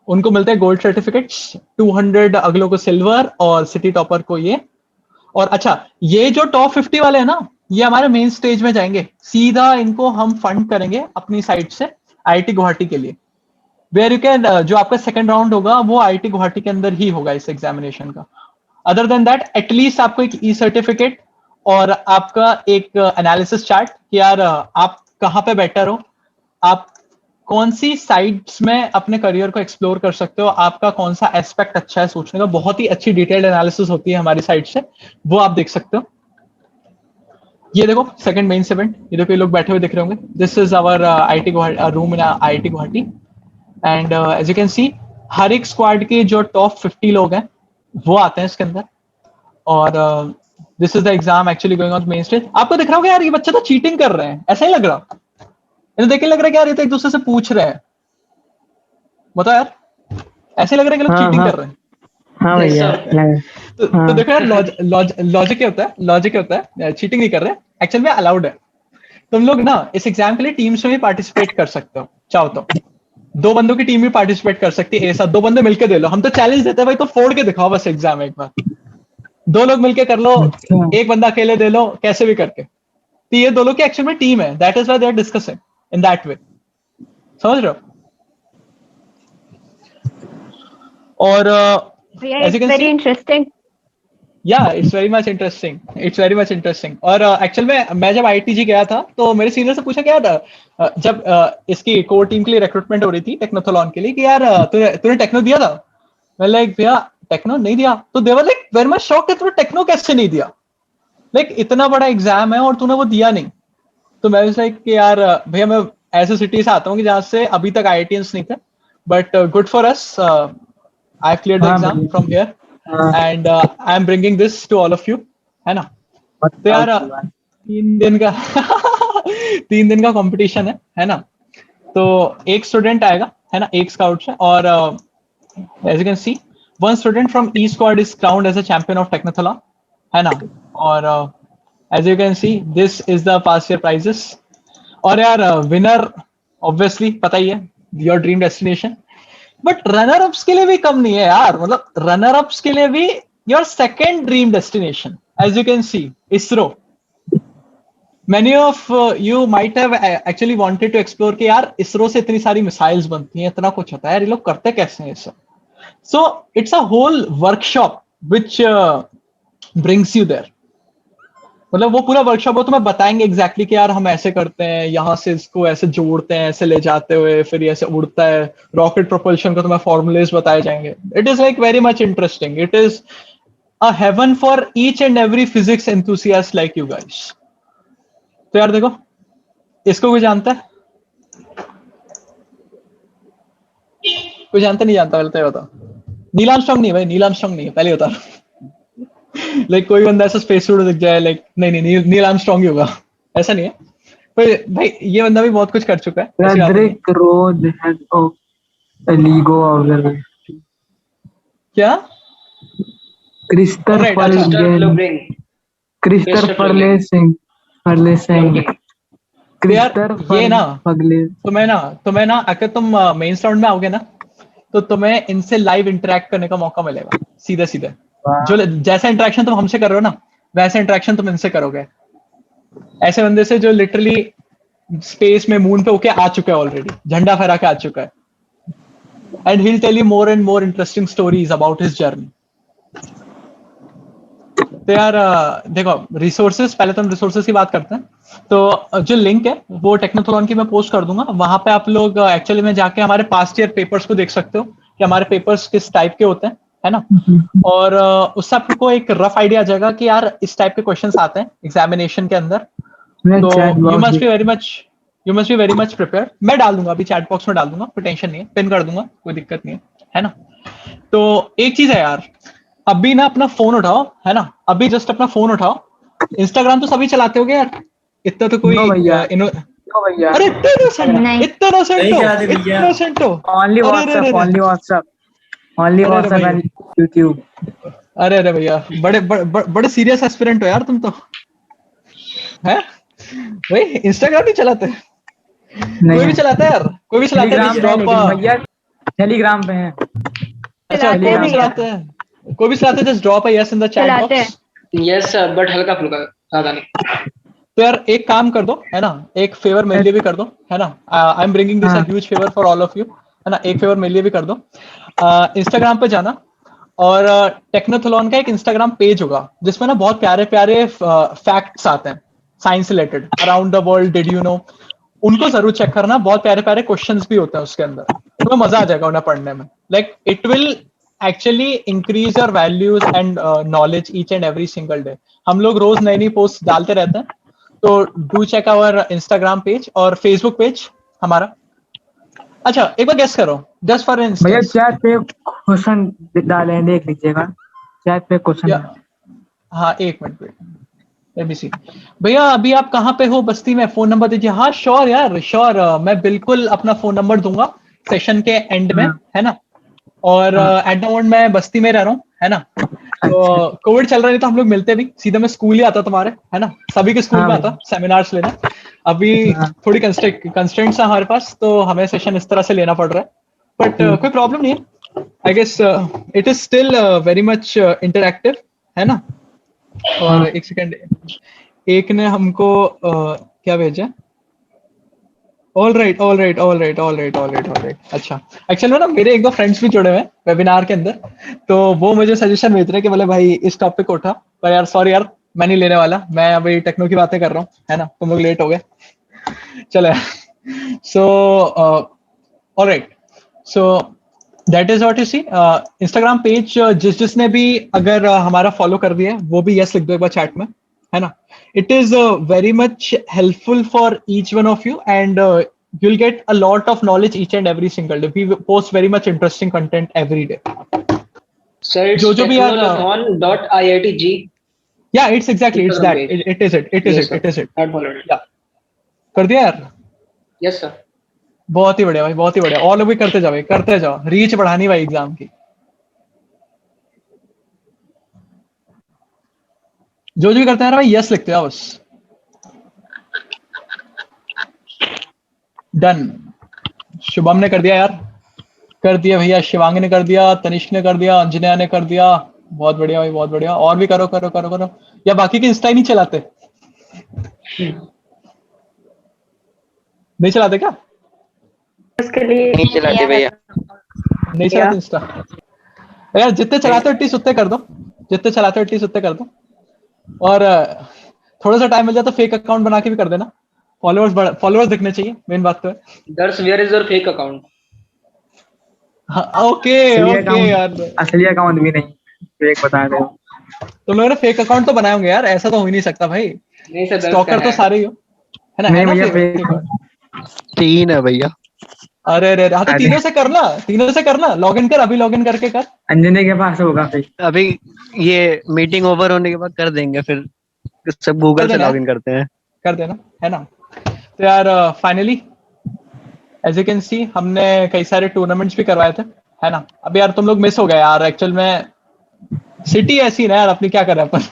उनको मिलते हैं गोल्ड सर्टिफिकेट्स, 200 अगलों को सिल्वर और सिटी टॉपर को ये। और अच्छा, ये जो टॉप 50 वाले हैं ना, ये हमारे मेन स्टेज में जाएंगे, सीधा इनको हम फंड करेंगे अपनी साइड से आईआईटी गुवाहाटी के लिए, वेयर यू कैन, जो आपका सेकंड राउंड होगा वो आईआईटी गुवाहाटी के अंदर ही होगा इस एग्जामिनेशन का। अदर देन दैट एटलीस्ट आपको एक ई सर्टिफिकेट और आपका एक एनालिसिस चार्ट कि यार आप कहाँ पे बेटर हो, आप कौन सी साइड्स में अपने करियर को एक्सप्लोर कर सकते हो, आपका कौन सा एस्पेक्ट अच्छा है सोचने का, बहुत ही अच्छी डिटेल्ड एनालिसिस होती है हमारी साइड से, वो आप देख सकते हो। ये देखो सेकंड मेन इवेंट, ये देखो ये लोग बैठे हुए दिख रहे होंगे, this is our IIT Guwahati room in IIT Guwahati. And as you can see हर एक स्क्वाड के जो टॉप 50 लोग हैं वो आते हैं इसके अंदर, और this is the exam actually going on main stage. आपको दिख रहा होगा यार ये बच्चे तो चीटिंग कर रहे हैं, ऐसा ही लग रहा, इन्हें देख के लग रहा है कि यार ये तो एक दूसरे से पूछ रहे हैं, बताओ यार, ऐसे लग रहा है कि लोग चीटिंग कर रहे हैं। हाँ भैया तो देखो यार लॉजिक क्या होता है, लॉजिक क्या होता है, चीटिंग नहीं कर रहे, एक्चुअल में अलाउड है। तुम लोग ना इस एग्जाम के लिए टीम्स में भी पार्टिसिपेट कर सकते हो, चाहो तो 2 बंदों की टीम भी पार्टिसिपेट कर सकती है, ऐसा 2 बंदे मिलकर दे लो, हम तो चैलेंज देते हैं भाई, तो फोड़ के दिखाओ बस एग्जाम एक बार, 2 लोग मिलकर कर लो, एक बंदा अकेले दे लो, कैसे भी करके। तो ये 2 लोग की एक्चुअल में टीम है, that is why they are discussing in that way, समझ रहे हो। और Yeah, it's very interesting. It's very much interesting, it's very much interesting. और एक्चुअल में मैं जब आईआईटीजी गया था तो मेरे सीनियर से पूछा कि यार जब इसकी कोर टीम के लिए रिक्रूटमेंट हो रही थी टेक्नोथलॉन के लिए कि यार तूने टेक्नो दिया था, मैं लाइक भैया टेक्नो नहीं दिया, तो they were like very much shocked, तूने टेक्नो कैसे नहीं दिया, लाइक इतना बड़ा एग्जाम है और तूने वो दिया नहीं। तो मैं लाइक कि यार भैया मैं ऐसे सिटी से आता हूँ कि जहाँ से अभी तक आईआईटीएंस नहीं थे, but good for us, I have cleared the exam from here and I am bringing this to all of you, है ना। तो यार 3 दिन का 3 दिन का कंपटीशन है ना। तो एक स्टूडेंट आएगा, है ना, एक स्काउट से, और as you can see one student from E squad is crowned as a champion of Technothlon, है ना। और as you can see this is the past year prizes. और यार विनर ऑब्वियसली पता ही है, your dream destination, but runner ups के लिए भी कम नहीं है यार, मतलब रनर अप्स के लिए भी your second dream destination, as you can see ISRO. Many of you might have actually wanted to explore कि यार इसरो से इतनी सारी मिसाइल्स बनती हैं, इतना कुछ होता है यार, ये लोग करते कैसे हैं ये सब। So it's a whole workshop which brings you there. मतलब वो पूरा वर्कशॉप वो तुम्हें बताएंगे एग्जैक्टली कि यार हम ऐसे करते हैं, यहाँ से इसको ऐसे जोड़ते हैं, ऐसे ले जाते हुए फिर ये ऐसे उड़ता है, रॉकेट प्रोपल्शन को तुम्हें फॉर्मूलेज बताए जाएंगे। It is like very much interesting, it is a heaven for each and every physics enthusiast like you guys. तो यार देखो इसको कोई जानता है, कोई जानता नहीं जानता, पहले तो बताओ। नील आर्मस्ट्रांग नहीं भाई, नील आर्मस्ट्रांग नहीं है, पहले बता लाइक कोई बंदा ऐसा स्पेस सूट दिख जाए, लाइक नहीं नील आर्मस्ट्रांग ही होगा, ऐसा नहीं है। पर भाई ये बंदा भी बहुत कुछ कर चुका है। Frederick Roth head of LIGO observatory. क्या? Christopher ये ना तुम्हें ना अगर तुम मेन राउंड में आओगे ना तो तुम्हें इनसे लाइव इंटरेक्ट करने का मौका मिलेगा, सीधे सीधे जो जैसा इंटरेक्शन तुम हमसे कर रहे हो ना वैसा इंटरेक्शन तुम इनसे करोगे। ऐसे बंदे से जो लिटरली स्पेस में मून पे होके आ चुका है, ऑलरेडी झंडा फहरा के आ चुका है, and he will tell you more and more interesting stories about his journey. तो यार देखो रिसोर्सेज, पहले तो हम रिसोर्सेज की बात करते हैं। तो जो लिंक है वो टेक्नोथलॉन की मैं पोस्ट कर दूंगा, वहां पे आप लोग एक्चुअली में जाके हमारे पास्ट ईयर पेपर्स को देख सकते हो कि हमारे पेपर्स किस टाइप के होते हैं, है ना। और उससे आपको एक रफ आइडिया आ जाएगा कि यार इस टाइप के क्वेश्चंस आते हैं एग्जामिनेशन के अंदर। तो you must be very much prepared. मैं डाल दूंगा अभी चैट बॉक्स में डाल दूंगा, कोई टेंशन नहीं है, पिन कर दूंगा, कोई दिक्कत नहीं है ना। तो एक चीज है यार, अभी ना अपना फोन उठाओ, है ना, अभी जस्ट अपना फोन उठाओ। इंस्टाग्राम तो सभी चलाते होगे यार, इतना तो कोई क्यों भैया? अरे इतने इनोसेंट, नहीं। इतने इनोसेंट नहीं हो, चलाते भैया। इतने इनोसेंट हो। ओनली अरे अरे व्हाट्सएप, अरे ओनली व्हाट्सएप, ओनली अरे अरे व्हाट्सएप भाई, एंड यूट्यूब। अरे अरे भैया, बड़े बड़े बड़े सीरियस एस्पिरेंट हो यार तुम तो, हैं? भाई इंस्टाग्राम नहीं चलाते? कोई भी नहीं, चलाता है यार, कोई भी चलाता है, टेलीग्राम जस्ट पे है, ड्रॉप। लेकिन भैया टेलीग्राम पे है। अच्छा, कोई चलाते भी हैं टेलीग्राम भैया, चलाता है, कोई भी चलाता है, just drop a yes in the chat चलाते बॉक्स। हैं। Yes sir, but हल्का फुल्का, ज्यादा नहीं। तो यार एक काम कर दो, है ना, एक फेवर मेरे लिए भी कर दो, है ना, I am bringing this a हाँ huge favour for all of you, है ना, एक फेवर मेरे लिए भी कर दो। इंस्टाग्राम पे जाना, और टेक्नोथलॉन का एक इंस्टाग्राम पेज होगा जिसमें ना बहुत प्यारे प्यारे फैक्ट्स आते हैं science related, around the world, did you know, उनको जरूर चेक करना। बहुत प्यारे प्यारे क्वेश्चंस भी होते हैं उसके अंदर, तुम्हें मजा आ जाएगा उन्हें पढ़ने में। Like it will actually increase your values and knowledge each and every single day. हम लोग रोज नई नई पोस्ट डालते रहते हैं, तो do check our Instagram page और फेसबुक पेज हमारा। अच्छा एक बार गेस करो, जस्ट फॉर भैया, इंस्टेंस, चैट पे क्वेश्चन डाले हैं, देख लीजिएगा। चैट पे क्वेश्चन या है। हाँ एक मिनट वेट, लेट मी सी। भैया अभी आप कहाँ पे हो बस्ती में, फोन नंबर दीजिए। हाँ श्योर यार, श्योर, मैं बिल्कुल अपना फोन नंबर दूंगा सेशन के एंड में, हाँ है ना। और हाँ, एट द मोमेंट मैं बस्ती में रह रहा हूँ, है ना। अच्छा, तो कोविड चल रहा है तो हम लोग मिलते भी, सीधा मैं स्कूल ही आता तुम्हारे, है ना, सभी के स्कूल हाँ में आता भैया, सेमिनार्स लेना। अभी हाँ थोड़ी कंस्ट्रेंट्स है हमारे पास, तो हमें सेशन इस तरह से लेना पड़ रहा है, बट जी, कोई प्रॉब्लम नहीं है। I guess it is still very much interactive, है ना। और हाँ एक सेकंड, एक ने हमको क्या भेजा, all right all right all right all right all right all right. अच्छा, एक्चुअली में ना मेरे एक दो फ्रेंड्स भी जुड़े हुए हैं वेबिनार के अंदर, तो वो मुझे सजेशन भेज रहे हैं कि बोले भाई इस टॉपिक को उठा, पर यार सॉरी यार, मैं नहीं लेने वाला, मैं अभी टेक्नो की बातें कर रहा हूँ, है ना, तुम लोग लेट हो गए। चलो, so all right, so that is what you see. Instagram page जिसने भी अगर हमारा फॉलो कर दिया है वो भी यस लिख दो एक बार चैट में, है ना। It is very much helpful for each one of you, and you'll get a lot of knowledge each and every single day. We post very much interesting content every day. Sir, it's जो भी यार, technolothon.iitg yeah, it's exactly, it's Instagram that, page. it is it, it is Yes it, sir, it is it. I followed it. Yeah, कर दिया यार, Yes sir. बहुत ही बढ़िया भाई, बहुत ही बढ़िया, और लोग भी करते जाओ भाई, करते जाओ, रीच बढ़ानी भाई एग्जाम की। जो भी करते हैं भाई यस लिखते हैं बस। डन, शुभम ने कर दिया यार, कर दिया भैया, शिवांग ने कर दिया, तनिष्क ने कर दिया, अंजनया ने कर दिया, बहुत बढ़िया भाई, बहुत बढ़िया, और भी करो करो करो करो। या बाकी के इंस्टा ही नहीं चलाते, नहीं चलाते क्या? उसके लिए नहीं चलाते भैया। नहीं चलाते इंस्टा यार, जितने चलाते हो एटलीस्ट उतने कर दो, जितने चलाते हो एटलीस्ट उतने कर दो। और थोड़ा सा टाइम मिल जाए तो फेक अकाउंट बना के भी कर देना, फॉलोअर्स दिखने चाहिए, मेन बात तो है। Dars, where is your fake account? हाँ, ओके असली ओके अकाउंट, यार, असली अकाउंट भी नहीं, फेक बता रहे हो। तुम लोगों ने फेक अकाउंट तो बनाए होंगे यार, ऐसा तो हो ही नहीं सकता भाई, नहीं सर, Dars का स्टॉकर तो है। सारे ही हो, है ना, है नहीं ना भैया, फेक फेक। अकाउंट। 3 है भैया। अरे अरे हाँ, तो अरे, तीनों से करना, तीनों से करना, लॉग इन कर, अभी लॉग इन करके कर। अंजनी के पास होगा फेक। अभी ये मीटिंग ओवर होने के बाद कर देंगे, फिर सब कर गूगल से देना यार, लॉगिन करते हैं। कर देना, है ना। तो यार finally as you can see हमने कई सारे टूर्नामेंट्स भी करवाए थे, है ना। अब यार तुम लोग मिस हो गए यार, एक्चुअल में सिटी ऐसी ना यार, अपनी क्या कर रहे हैं अपन।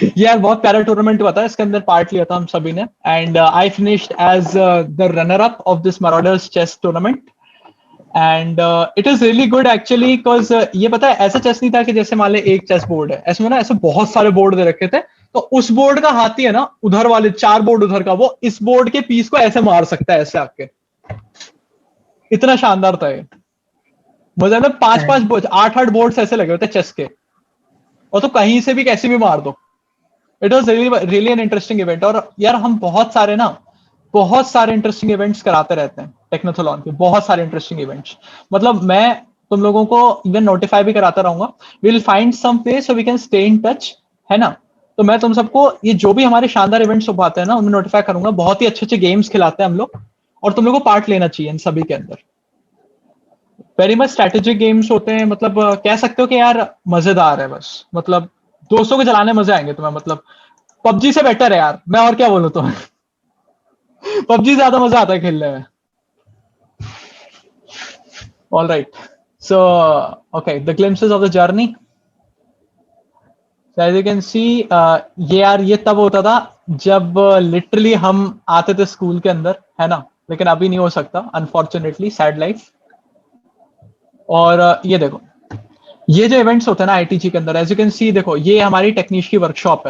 ये यार बहुत प्यारा टूर्नामेंट हुआ था, इसके अंदर पार्ट लिया था हम सभी ने, and I finished as the runner up of this Marauders chess tournament. And it is really good actually, because ये पता है ऐसा चेस नहीं था कि जैसे मान ले एक चेस बोर्ड है, ऐसे में ना ऐसे बहुत सारे बोर्ड दे रखे थे, तो उस बोर्ड का हाथी है ना, उधर वाले 4 बोर्ड उधर का, वो इस बोर्ड के पीस को ऐसे मार सकता है, ऐसे आके, इतना शानदार था ये। मुझे ना 5-5 8-8 बोर्ड्स ऐसे लगे होते चेस के, और तो कहीं से भी कैसे भी मार दो। It was really an interesting event. और यार हम बहुत सारे इंटरेस्टिंग इवेंट्स कराते रहते हैं टेक्नोथलॉन के, बहुत सारे इंटरेस्टिंग इवेंट्स, मतलब मैं तुम लोगों को इवन नोटिफाई भी कराता रहूंगा। We will find some way so we can stay in touch, है ना। तो मैं तुम सबको ये जो भी हमारे शानदार इवेंट्स हो पाते हैं ना, उनमें नोटिफाई करूंगा। बहुत ही अच्छे अच्छे गेम्स खिलाते हैं हम लोग, और तुम लोग को पार्ट लेना चाहिए इन सभी के अंदर। वेरी मच स्ट्रेटेजिक गेम्स होते हैं, मतलब कह सकते हो कि यार मजेदार है बस, मतलब दोस्तों को चलाने मजे आएंगे तुम्हें, मतलब पबजी से बेटर है यार, मैं और क्या बोलूं तुम्हें। पबजी ज्यादा मजा आता है खेलने में. All right. So, okay, the glimpses of the journey. So as you can see, ये तब होता था जब लिटरली हम आते थे स्कूल के अंदर, है ना, लेकिन अभी नहीं हो सकता, अनफॉर्चुनेटली, सैड लाइफ. और ये देखो, ये जो इवेंट्स होते हैं ना आईटीजी के अंदर, एज यू कैन सी, देखो ये हमारी टेक्नीश की वर्कशॉप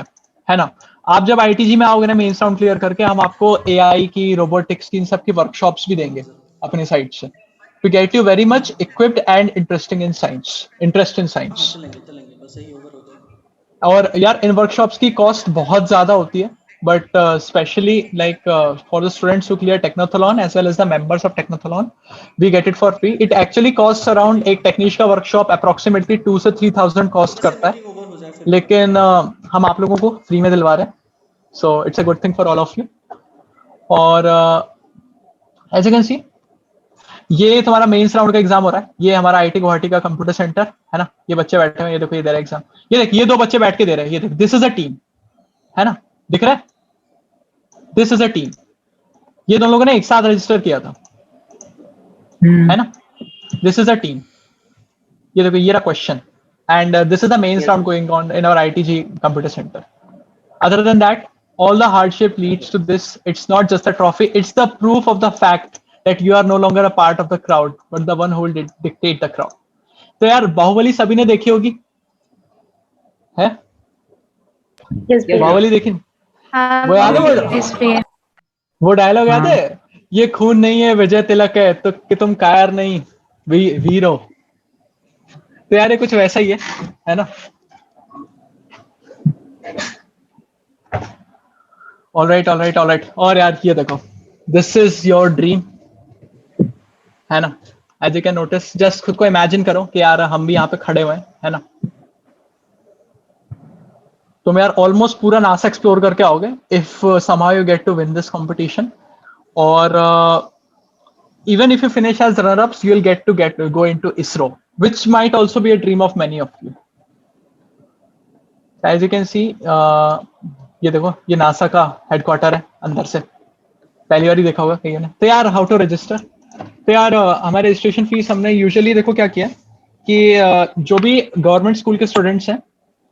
है ना. आप जब आईटीजी में आओगे ना मेंस राउंड क्लियर करके, हम आपको एआई की, रोबोटिक्स की, इन सब की वर्कशॉप्स भी देंगे अपनी साइड से, to get you very much equipped and interest in science. बस यही ओवर होता है. और यार इन वर्कशॉप्स की कॉस्ट बहुत ज्यादा होती है, but specially like for the students who clear Technothlon as well as the members of Technothlon, we get it for free. It actually cost around, एक टेक्नीश का वर्कशॉप अप्रोक्सीमेटली 2 से 3,000 कॉस्ट करता है, ओवर हो जाए फिर. लेकिन हम आप लोगों को फ्री में दिलवा रहे हैं. So it's a good thing for all of you. और एज यू कैन सी, ये तुम्हारा मेंस राउंड का एग्जाम हो रहा है. ये हमारा आईटी गुवाहाटी का कंप्यूटर सेंटर है ना. ये बच्चे बैठे हैं, ये देखो, ये दे रहा है एग्जाम. ये देख, ये 2 बच्चे बैठ के दे रहे हैं. ये देख, दिस इज अ टीम, है ना, दिख रहा है, दिस इज अ टीम. ये दोनों लोगों ने एक साथ रजिस्टर किया था, है ना. This is a team. ये देखो, ये रहा question, and this is the mains round going on in our ITG computer centre. Other than that, all the hardship leads to this. It's not just a trophy, it's the proof of the fact that you are no longer a part of the crowd, but the one who will dictate the crowd. तो यार बाहुबली सभी ने देखी होगी, है? बाहुबली देखी? वो याद है, वो डायलॉग याद है, ये खून नहीं है विजय तिलक है, तो कि तुम कायर नहीं वीर हो. तो यार ये कुछ वैसा ही है ना. All right. और यार ये देखो, this is your dream, है ना. As you can notice, just खुद को इमेजिन करो कि यार हम भी यहाँ पे खड़े हुए हैं, है ना. तुम यार ऑलमोस्ट पूरा नासा एक्सप्लोर करके आओगे if somehow you get to win this competition. और even if you finish as runner-ups, you will get to go into ISRO, which might also be a dream of many of you. As you can see, ये देखो, ये नासा का हेडक्वार्टर है अंदर से, पहली बार ही देखा होगा कहीं ने. तो यार हाउ टू रजिस्टर. तो यार हमारे रजिस्ट्रेशन फीस हमने यूजुअली देखो क्या किया कि जो भी गवर्नमेंट स्कूल के स्टूडेंट्स हैं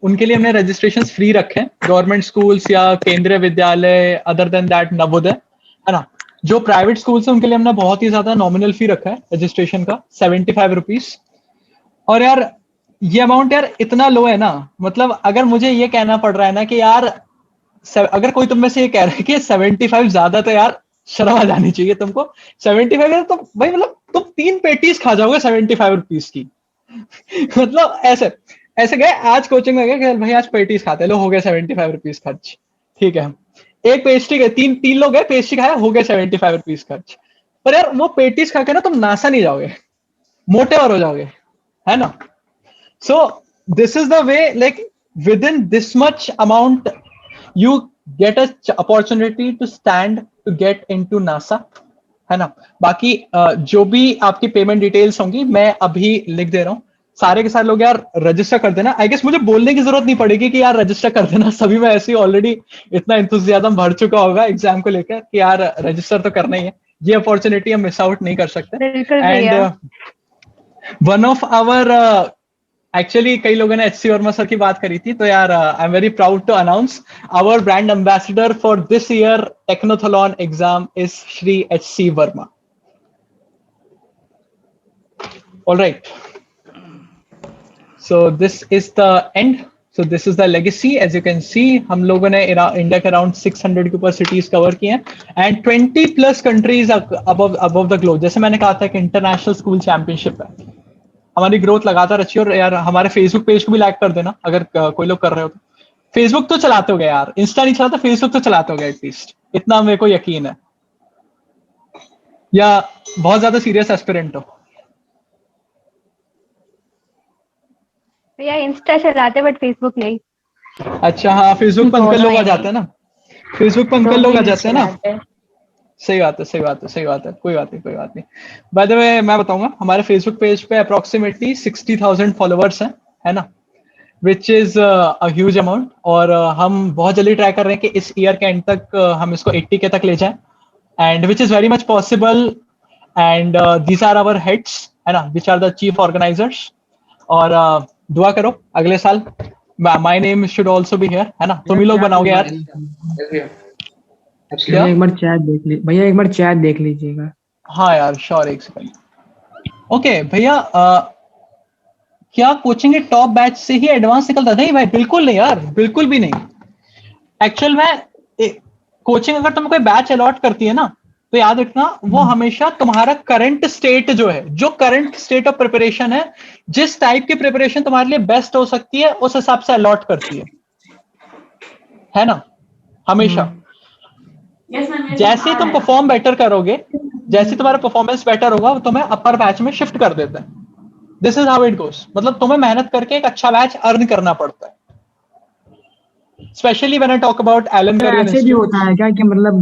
उनके लिए हमने रजिस्ट्रेशन फ्री रखे हैं, गवर्नमेंट स्कूल्स या केंद्रीय विद्यालय, अदर देन दैट नवोदय, है ना. जो प्राइवेट स्कूल्स हैं उनके लिए हमने बहुत ही ज्यादा नॉमिनल फी रखा है रजिस्ट्रेशन का, 75 रुपीज. और यार ये अमाउंट यार इतना लो है ना, मतलब अगर मुझे ये कहना पड़ रहा है ना कि यार अगर कोई तुम में से ये कह रहा है कि 75 ज्यादा, तो यार शर्म आ जानी चाहिए तुमको. 75 है तो भाई, मतलब तुम 3 पेटीज खा जाओगे 75 रुपीज की. मतलब ऐसे गए आज कोचिंग में, गए भाई आज पेटीज खाते, लो हो गए 75 रुपीज खर्च, ठीक है. एक पेस्ट्री गए, तीन लोग गए, पेस्ट्री खाया, हो गए 75 रुपीज खर्च. पर यार वो पेटीज खा के ना तुम नासा नहीं जाओगे, मोटे और हो जाओगे, है ना. सो this is the way, like with in this much amount you get a opportunity to stand to get into NASA, है ना. बाकी जो भी आपकी पेमेंट डिटेल्स होंगी मैं अभी लिख दे रहा हूँ. सारे के सारे लोग यार रजिस्टर कर देना. आई गेस मुझे बोलने की जरूरत नहीं पड़ेगी कि यार रजिस्टर कर देना, सभी में ऐसे ही ऑलरेडी इतना इंथुसियाज्म भर चुका होगा एग्जाम को लेकर कि यार रजिस्टर तो करना ही है. ये अपॉर्चुनिटी हम मिस आउट नहीं कर सकते. And one of our actually कई लोगों ने HC वर्मा सर की बात करी थी, तो यार I am very proud to announce our brand ambassador for this year Technothlon exam is Shri HC Verma. Alright, so this is the end. So this is the legacy. As you can see, हम लोगों ने इंडिया के अराउंड 600 के ऊपर सिटीज कवर किए हैं and 20+ countries above the globe. जैसे मैंने कहा था कि इंटरनेशनल स्कूल चैंपियनशिप है. हमारी ग्रोथ लगातार अच्छी. और यार हमारे फेसबुक पेज को भी लाइक कर देना अगर कोई लोग कर रहे हो तो. फेसबुक तो चलाते हो गए यार, इंस्टा नहीं चलाता, फेसबुक तो चलाते हो गए एटलीस्ट, इतना मेरे को यकीन है. या बहुत ज्यादा सीरियस एस्पिरेंट हो? भैया इंस्टा चलाते बट फेसबुक नहीं. अच्छा, हाँ, फेसबुक पर अंकल लोग आ जाते हैं ना, फेसबुक पर अंकल लोग आ जाते हैं ना. सही बात है, कोई बात नहीं. बाय द वे मैं बताऊंगा, हमारे फेसबुक पेज पे अप्रोक्सीमेटली 60,000 फॉलोअर्स हैं, है ना, which is a huge amount. और हम बहुत जल्दी ट्राई कर रहे हैं कि इस ईयर के एंड तक हम इसको 80K तक ले जाएं. and which is very much possible. And these are our heads, है ना, which are the chief organizers. और दुआ करो अगले साल my name should also be here, है ना, तुम ही लोग बनाओगे यार। भैया एक बार चैट देख ली, भैया एक बार चैट देख लीजिएगा। हाँ यार श्योर, एक सेकंड। ओके भैया, क्या कोचिंग के टॉप बैच से ही एडवांस निकलता? नहीं भाई, बिल्कुल नहीं यार, बिल्कुल भी नहीं। एक्चुअल में कोचिंग अगर तुम्हें कोई बैच अलॉट करती है ना, तो याद रखना वो हमेशा तुम्हारा करंट स्टेट जो है, जो करंट स्टेट ऑफ प्रिपरेशन है, जिस टाइप की प्रिपरेशन तुम्हारे लिए बेस्ट हो सकती है उस हिसाब से अलॉट करती है ना, हमेशा। जैसे तुम परफॉर्म बेटर करोगे, जैसे तुम्हारा परफॉर्मेंस बेटर होगा, वो तुम्हें अपर बैच में शिफ्ट कर देता है। This is how it goes. मतलब तुम्हें मेहनत करके एक अच्छा बैच अर्न करना पड़ता है। Specially when I talk about Allen career ऐसे भी होता है क्या कि मतलब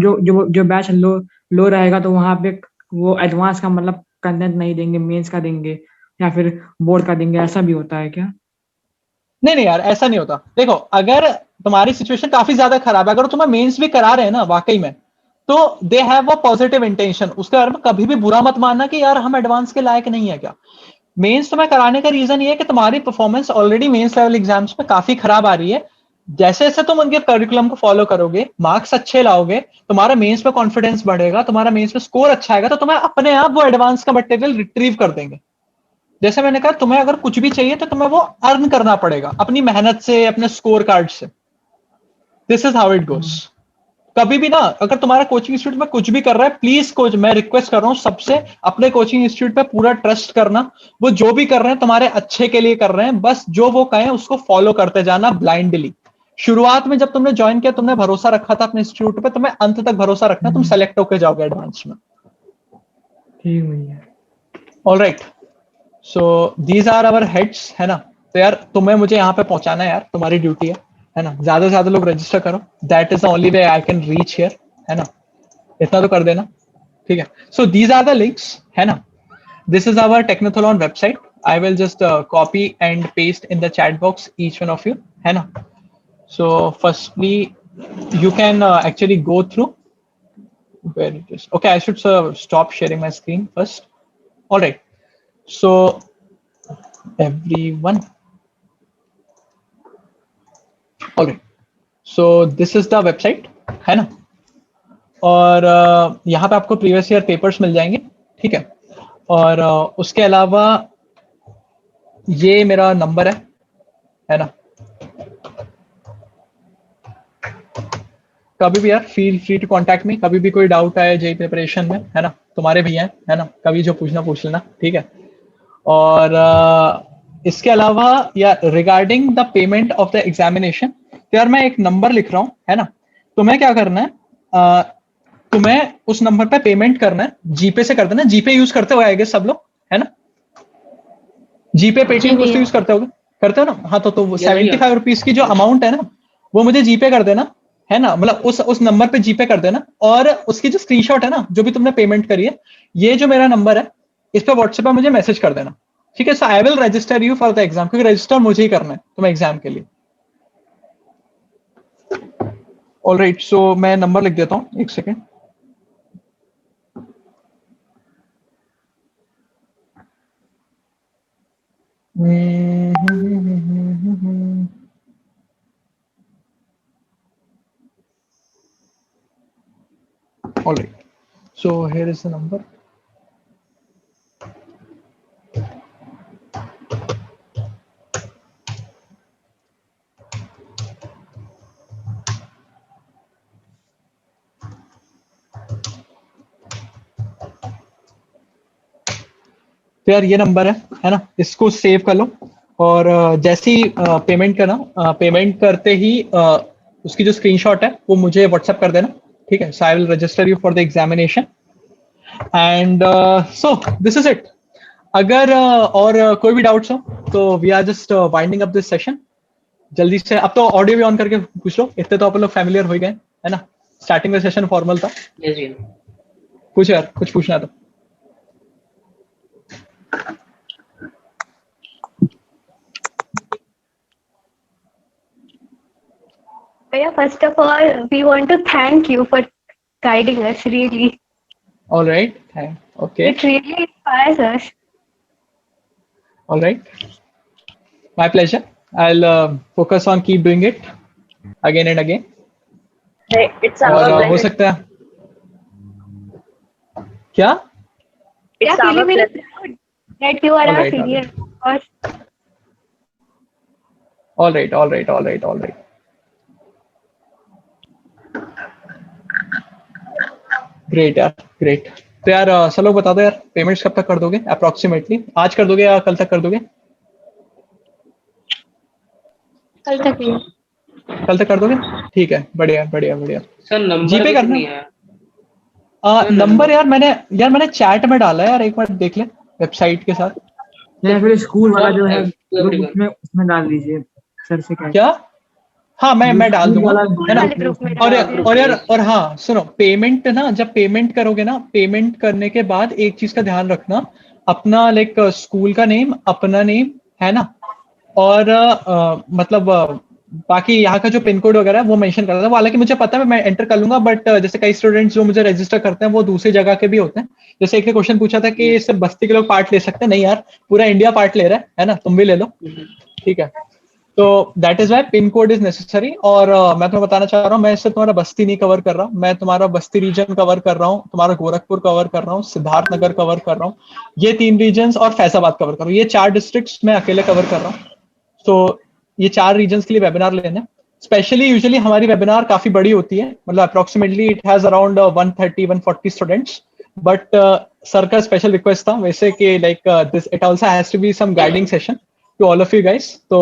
जो बैच लो रहेगा तो वहां पे वो एडवांस का मतलब कंटेंट नहीं देंगे, मेंस का देंगे या फिर बोर्ड का देंगे, ऐसा भी होता है क्या? नहीं यार, ऐसा नहीं होता। देखो, अगर तुम्हारी सिचुएशन काफी ज्यादा खराब है, अगर तुम्हें मेंस भी करा रहे हैं ना वाकई में, तो they have a positive intention. उसके बारे में कभी भी बुरा मत मानना कि यार हम एडवांस के लायक नहीं है क्या। मेंस तुम्हें कराने का रीजन ये है कि तुम्हारी performance already mains level exams में काफी खराब आ रही है। जैसे जैसे तुम उनके करिकुलम को फॉलो करोगे, मार्क्स अच्छे लाओगे, तुम्हारा मेंस पे कॉन्फिडेंस बढ़ेगा, तुम्हारा मेंस पे स्कोर अच्छा आएगा, तो तुम्हें अपने आप वो एडवांस का मटेरियल रिट्रीव कर देंगे। जैसे मैंने कहा, तुम्हें अगर कुछ भी चाहिए तो तुम्हें वो अर्न करना पड़ेगा अपनी मेहनत से, अपने स्कोर कार्ड से। This is how it goes. कभी भी ना, अगर तुम्हारा कोचिंग इंस्टीट्यूट में कुछ भी कर रहा है, प्लीज कोच, मैं रिक्वेस्ट कर रहा हूं सबसे, अपने कोचिंग इंस्टीट्यूट पे पूरा ट्रस्ट करना। वो जो भी कर रहे हैं तुम्हारे अच्छे के लिए कर रहे हैं, बस जो वो कहें उसको फॉलो करते जाना ब्लाइंडली। शुरुआत में जब तुमने ज्वाइन किया, तुमने भरोसा रखा था अपने इंस्टीट्यूट पे, तुम्हें अंत तक भरोसा रखना, तुम सेलेक्ट होकर जाओगे एडवांस में। ठीक भैया। Alright, so these are our heads, है ना। तो यार तुम्हें मुझे यहाँ पे पहुंचाना है यार, तुम्हारी ड्यूटी है ना। ज्यादा से ज्यादा लोग रजिस्टर करो, that is the only way I can reach here, है ना। इतना तो कर देना, ठीक है। So these are the links, है ना। This is our Technothlon website. I will just copy and paste in the chat box each one of you, है ना। So firstly you can actually go through where it is. Okay, I should stop sharing my screen first. All right, so everyone, all right, so this is the website, है ना। और यहाँ पे आपको प्रीवियस ईयर पेपर्स मिल जाएंगे, ठीक है। और उसके अलावा ये मेरा नंबर है ना। कभी भी यार feel free to contact me, कभी भी कोई डाउट आए जेई प्रिपरेशन में, है ना। तुम्हारे भी हैं, है ना, कभी जो पूछना पूछ लेना, ठीक है। और इसके अलावा यार regarding the payment of the examination, तो यार मैं एक नंबर लिख रहा हूँ, है ना। तुम्हें क्या करना है, तुम्हें उस नंबर पे पेमेंट करना है, जीपे से कर देना। जीपे यूज करते हो आएंगे सब लोग, है ना। जीपे पेटीएम कुछ यूज करते हो ना। हाँ, तो 75 रुपीज की जो अमाउंट है ना, वो मुझे जीपे कर देना, है ना। मतलब उस नंबर पे जीपे कर देना, और उसकी जो स्क्रीनशॉट है ना, जो भी तुमने पेमेंट करी है, ये जो मेरा नंबर है, इस पे व्हाट्सएप पे मुझे मैसेज कर देना, ठीक है। So I will register you for the exam, क्योंकि रजिस्टर मुझे ही करना है तुम्हें एग्जाम के लिए। ऑलराइट, सो मैं नंबर लिख देता हूँ, एक second. All right, so here is the number. तो यार ये नंबर है ना, इसको सेव कर लो। और जैसे ही पेमेंट करना, पेमेंट करते ही उसकी जो स्क्रीनशॉट है वो मुझे व्हाट्सएप कर देना, ठीक है। So I will register you for the examination, and so this is it. अगर और कोई भी डाउट्स हो तो we are just winding up this session. जल्दी से अब तो ऑडियो भी ऑन करके पूछ लो, इतने तो अपन लोग फैमिलियर हो गए, है ना। स्टार्टिंग में सेशन फॉर्मल था। पूछ यार, कुछ पूछना तो। Yeah, first of all, we want to thank you for guiding us, really. All right. Okay. It really inspires us. All right. My pleasure. I'll focus on keep doing it again and again. It's और our हो pleasure. सकता है क्या? It's Yeah, our feeling really pleasure. proud that you are All our right. All senior. right. Of course. All right. All right. All right. All right. Great यार, ग्रेट। तो यार सब लोग बता दो यार, पेमेंट्स कब तक कर दोगे अप्रोक्सीमेटली? आज कर दोगे या कल तक कर दोगे? कल तक ही। कल तक कर दोगे? ठीक है, बढ़िया बढ़िया बढ़िया। सर नंबर जीपे अभी तक करना। नहीं आया। नंबर यार मैंने चैट में डाला है यार, एक बार देख ले वेबसाइट के साथ। या फिर स्कूल वाला जो है तो ग्रुप उसमें डाल दीजिए सर से कह के। क्या? हाँ, मैं डाल दूंगा, है ना। वाले ग्रुप में और डाल दीजिए। और यार और हाँ सुनो, पेमेंट ना, जब पेमेंट करोगे ना, पेमेंट करने के बाद एक चीज का ध्यान रखना, अपना लाइक स्कूल का नेम, अपना नेम, है ना, और मतलब बाकी यहाँ का जो पिन कोड वगैरह है वो मेंशन कर देना। वो हालांकि मुझे पता है, मैं एंटर कर लूंगा, बट जैसे कई स्टूडेंट्स जो मुझे रजिस्टर करते हैं वो दूसरी जगह के भी होते हैं। जैसे एक ने क्वेश्चन पूछा था कि सिर्फ बस्ती के लोग पार्ट ले सकते हैं, नहीं यार, पूरा इंडिया पार्ट ले रहा है ना, तुम भी ले लो, ठीक है। तो that is why pin code is necessary. और मैं तुम्हें बताना चाह रहा हूँ, मैं इससे तुम्हारा बस्ती नहीं कवर कर रहा हूँ, मैं तुम्हारा बस्ती रीजन कवर कर रहा हूँ, तुम्हारा गोरखपुर कवर कर रहा हूँ, सिद्धार्थ नगर कवर कर रहा हूँ, ये 3 रीजन, और फैजाबाद कवर कर रहा हूँ। ये 4 डिस्ट्रिक्ट्स मैं अकेले कवर कर रहा हूँ। तो ये 4 रीजन के लिए वेबिनार लेने। स्पेशली यूजुअली हमारी वेबिनार काफी बड़ी होती है, मतलब approximately it has around 130-140 students, but sir का स्पेशल रिक्वेस्ट था वैसे कि like this it also has to be some guiding session to all of you guys. तो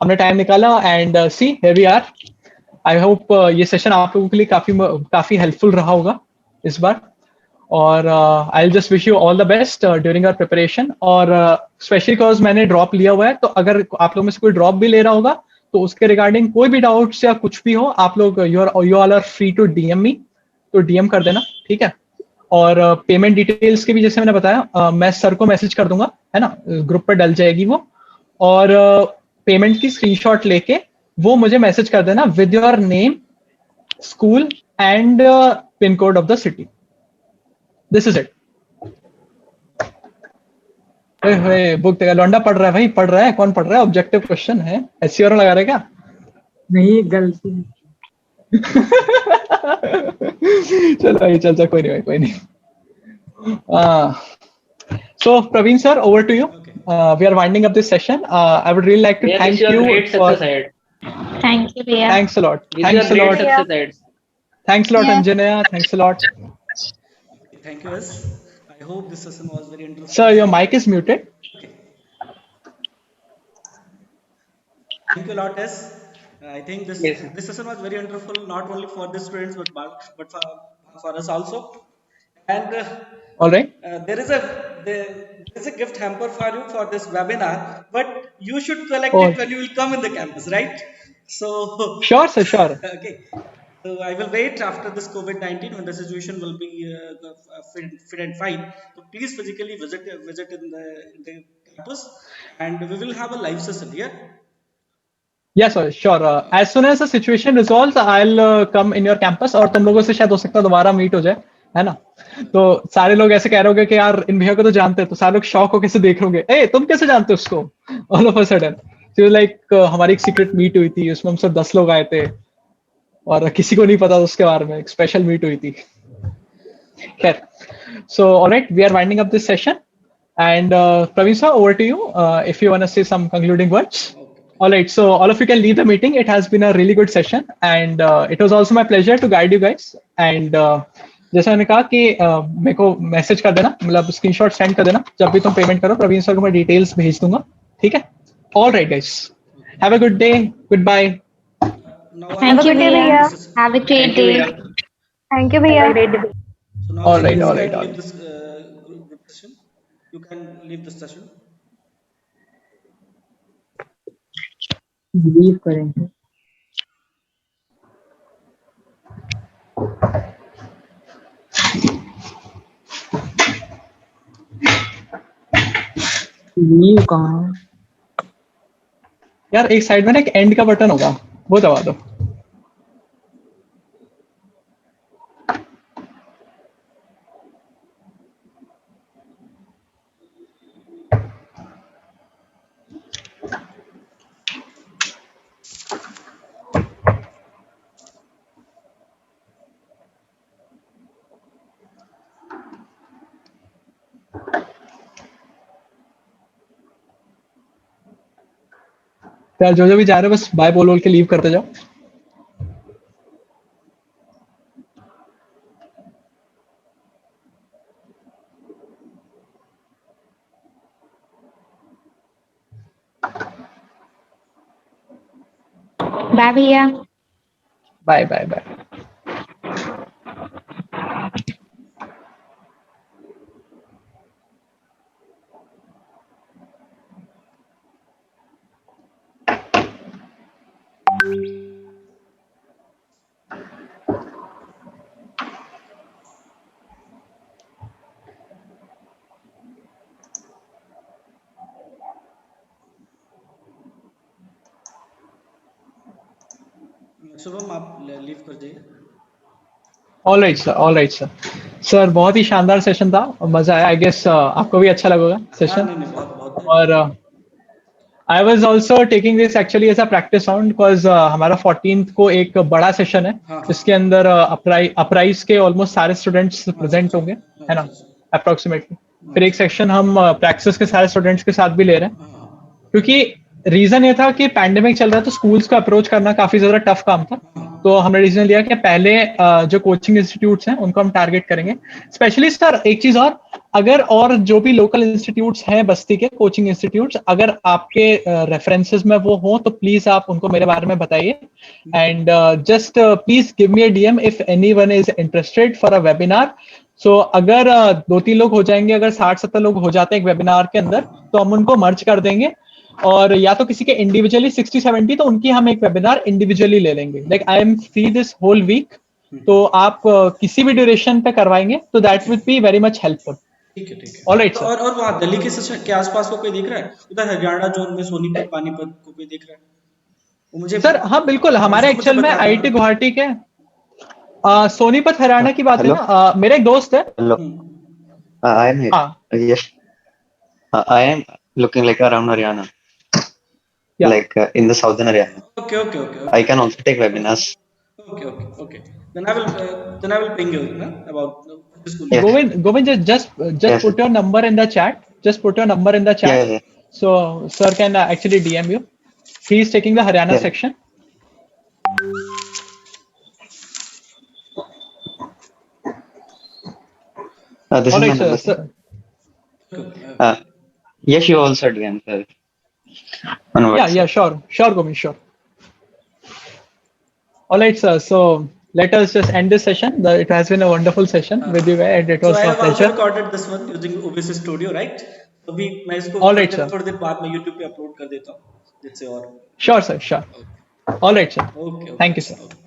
हमने टाइम निकाला and see here we are. I hope ये सेशन आप लोगों के लिए काफी हेल्पफुल रहा होगा इस बार। और I will just wish you all the best during our preparation. और स्पेशली बिकॉज मैंने ड्रॉप लिया हुआ है, तो अगर आप लोगों में से कोई ड्रॉप भी ले रहा होगा तो उसके रिगार्डिंग कोई भी डाउट्स या कुछ भी हो, आप लोग you all are free to DM me, तो डीएम कर देना, ठीक है। और पेमेंट डिटेल्स के भी जैसे मैंने बताया, मैं सर को मैसेज कर दूंगा, है ना, ग्रुप पर डल जाएगी वो। और पेमेंट की स्क्रीनशॉट लेके वो मुझे मैसेज कर देना with your name, school and pin code of the city. This is it. Book देखा, लौंडा पढ़ रहा है भाई, पढ़ रहा है। कौन पढ़ रहा है? ऑब्जेक्टिव क्वेश्चन है, एससी और लगा रहे क्या? नहीं, गलती। चलो भाई, चल कोई नहीं भाई, कोई नहीं। So Praveen sir, over to you. We are winding up this session. I would really like to Yeah, thank this is your you great for. success ahead. Thank you, Priya. Thanks a lot. This is Thanks your a great lot. success ahead. Thanks a lot, Yeah. Anjanaya. Thanks a lot. Thank you, S. I hope this session was very interesting. Sir, your mic is muted. Okay. Thank you a lot, S. I think Yes. this session was very wonderful, not only for the students but for us also. And All right. there is a gift hamper for you for this webinar, but you should collect Oh. it when you will come in the campus, right? So Sure, sir. Sure. okay. So I will wait after this COVID-19 when the situation will be fit and fine. So please physically visit in the campus, and we will have a live session here. Yes, sir. Sure. As soon as the situation resolves, I'll come in your campus. और तुम लोगों से शायद हो सकता है दोबारा मीट हो जाए, है ना। तो सारे लोग ऐसे कह रहे होंगे कि यार इन भैया को तो जानते हैं, तो सारे लोग शॉक हो कैसे देख रहे होंगे, ए तुम कैसे जानते हो उसको, ऑल ऑफ अ सडन। तो लाइक हमारी एक सीक्रेट मीट हुई थी, उसमें हम सब 10 लोग आए थे और किसी को नहीं पता था उसके बारे में, एक स्पेशल मीट हुई थी। खैर, so alright, we are winding up this session and Praveen sir, over to you if you want to say some concluding words. All right, so all of you can leave the meeting. It has been a really good session and it was also my pleasure to guide you guys. And जैसा मैंने कहा कि मेरे को मैसेज कर देना, मतलब स्क्रीनशॉट सेंड कर देना जब भी तुम पेमेंट करो, प्रवीण सर को मैं डिटेल्स भेज दूंगा, ठीक है। All right guys, have a good day, good bye. Thank you, Priya. Have a great day. Thank you, Priya. So now All right, you all can right, all leave right. this group session. You can leave this session. Leave करेंगे। लीव कहाँ? यार एक साइड में ना एक एंड का बटन होगा, वो दबा दो। तो यार जो भी जा रहे हो बस बाय बोल के लीव करते जाओ। बाय भैया। Bye bye bye. शुभम आप लीव कर जाइए। All right sir, all right sir. Sir बहुत ही शानदार सेशन था, मजा आया। आई गेस आपको भी अच्छा लगेगा हाँ सेशन। नहीं नहीं बहुत बहुत और I was also taking this actually as a practice round because हमारा 14th को एक बड़ा सेशन है हाँ हाँ जिसके अंदर अपराइज के ऑलमोस्ट सारे स्टूडेंट्स अच्छा प्रेजेंट अच्छा होंगे, है ना, अच्छा अप्रोक्सीमेटली। फिर एक अच्छा सेक्शन हम प्रैक्टिस के सारे स्टूडेंट्स के साथ भी ले रहे हैं, हाँ क्योंकि रीजन ये था कि पैंडेमिक चल रहा था तो स्कूल्स को अप्रोच करना काफी ज्यादा टफ काम था। हाँ तो हमने डिसीजन लिया कि पहले जो कोचिंग इंस्टीट्यूट्स हैं उनको हम टारगेट करेंगे। स्पेशली सर एक चीज और और जो भी लोकल इंस्टीट्यूट्स हैं बस्ती के कोचिंग इंस्टीट्यूट्स, अगर आपके रेफरेंसेस में वो हो तो प्लीज आप उनको मेरे बारे में बताइए। And just please give me a DM if anyone is interested for a webinar. सो अगर 2-3 लोग हो जाएंगे, अगर 60-70 लोग हो जाते हैं एक वेबिनार के अंदर, तो हम उनको मर्ज कर देंगे। और या तो किसी के इंडिविजुअली 60-70, तो उनकी हम एक वेबिनार इंडिविजुअली ले लेंगे। Like I am free this whole week, तो आप किसी भी ड्यूरेशन पे करवाएंगे तो that will be very much helpful. ठीक है। ऑलराइट तो सर। और वहाँ दिल्ली के के आसपास को कोई दिख रहा है उधर हरियाणा जोन में सोनीपत पानीपत को कोई दिख रहा है? वो मुझे सर हाँ बिल्कुल, हमारे उसको मुझे एक्चुअल में बता आईआईटी देना। गुवाहाटी के सोनीपत हरियाणा की बात है Hello, ना, मेरा एक दोस्त है। hello. Hmm I am here. हाँ Yes, I am looking like around Haryana, या like in the southern Haryana. Okay I can also take webinars. Okay then I will ping you ना about the school. Yes, Govind, just yes, put your number in the chat. Just put your number in the yeah, chat. yeah, So sir can actually DM you. He is taking the Haryana yeah. section. This All is my right, sir. number, sir. Sir. Yes, you also DM, sir, on Yeah, WhatsApp. sure, Govind, sure. All right, sir. So let us just end this session. It has been a wonderful session with you guys, and it So was I a have also pleasure. recorded this one using OBS Studio, right? तो भी मैं इसको All right, sir. थोड़ी देर बाद में YouTube पे अपलोड कर देता हूँ जिससे और Sure, sir. Sure. All right, sir. Okay Thank you, sir. Okay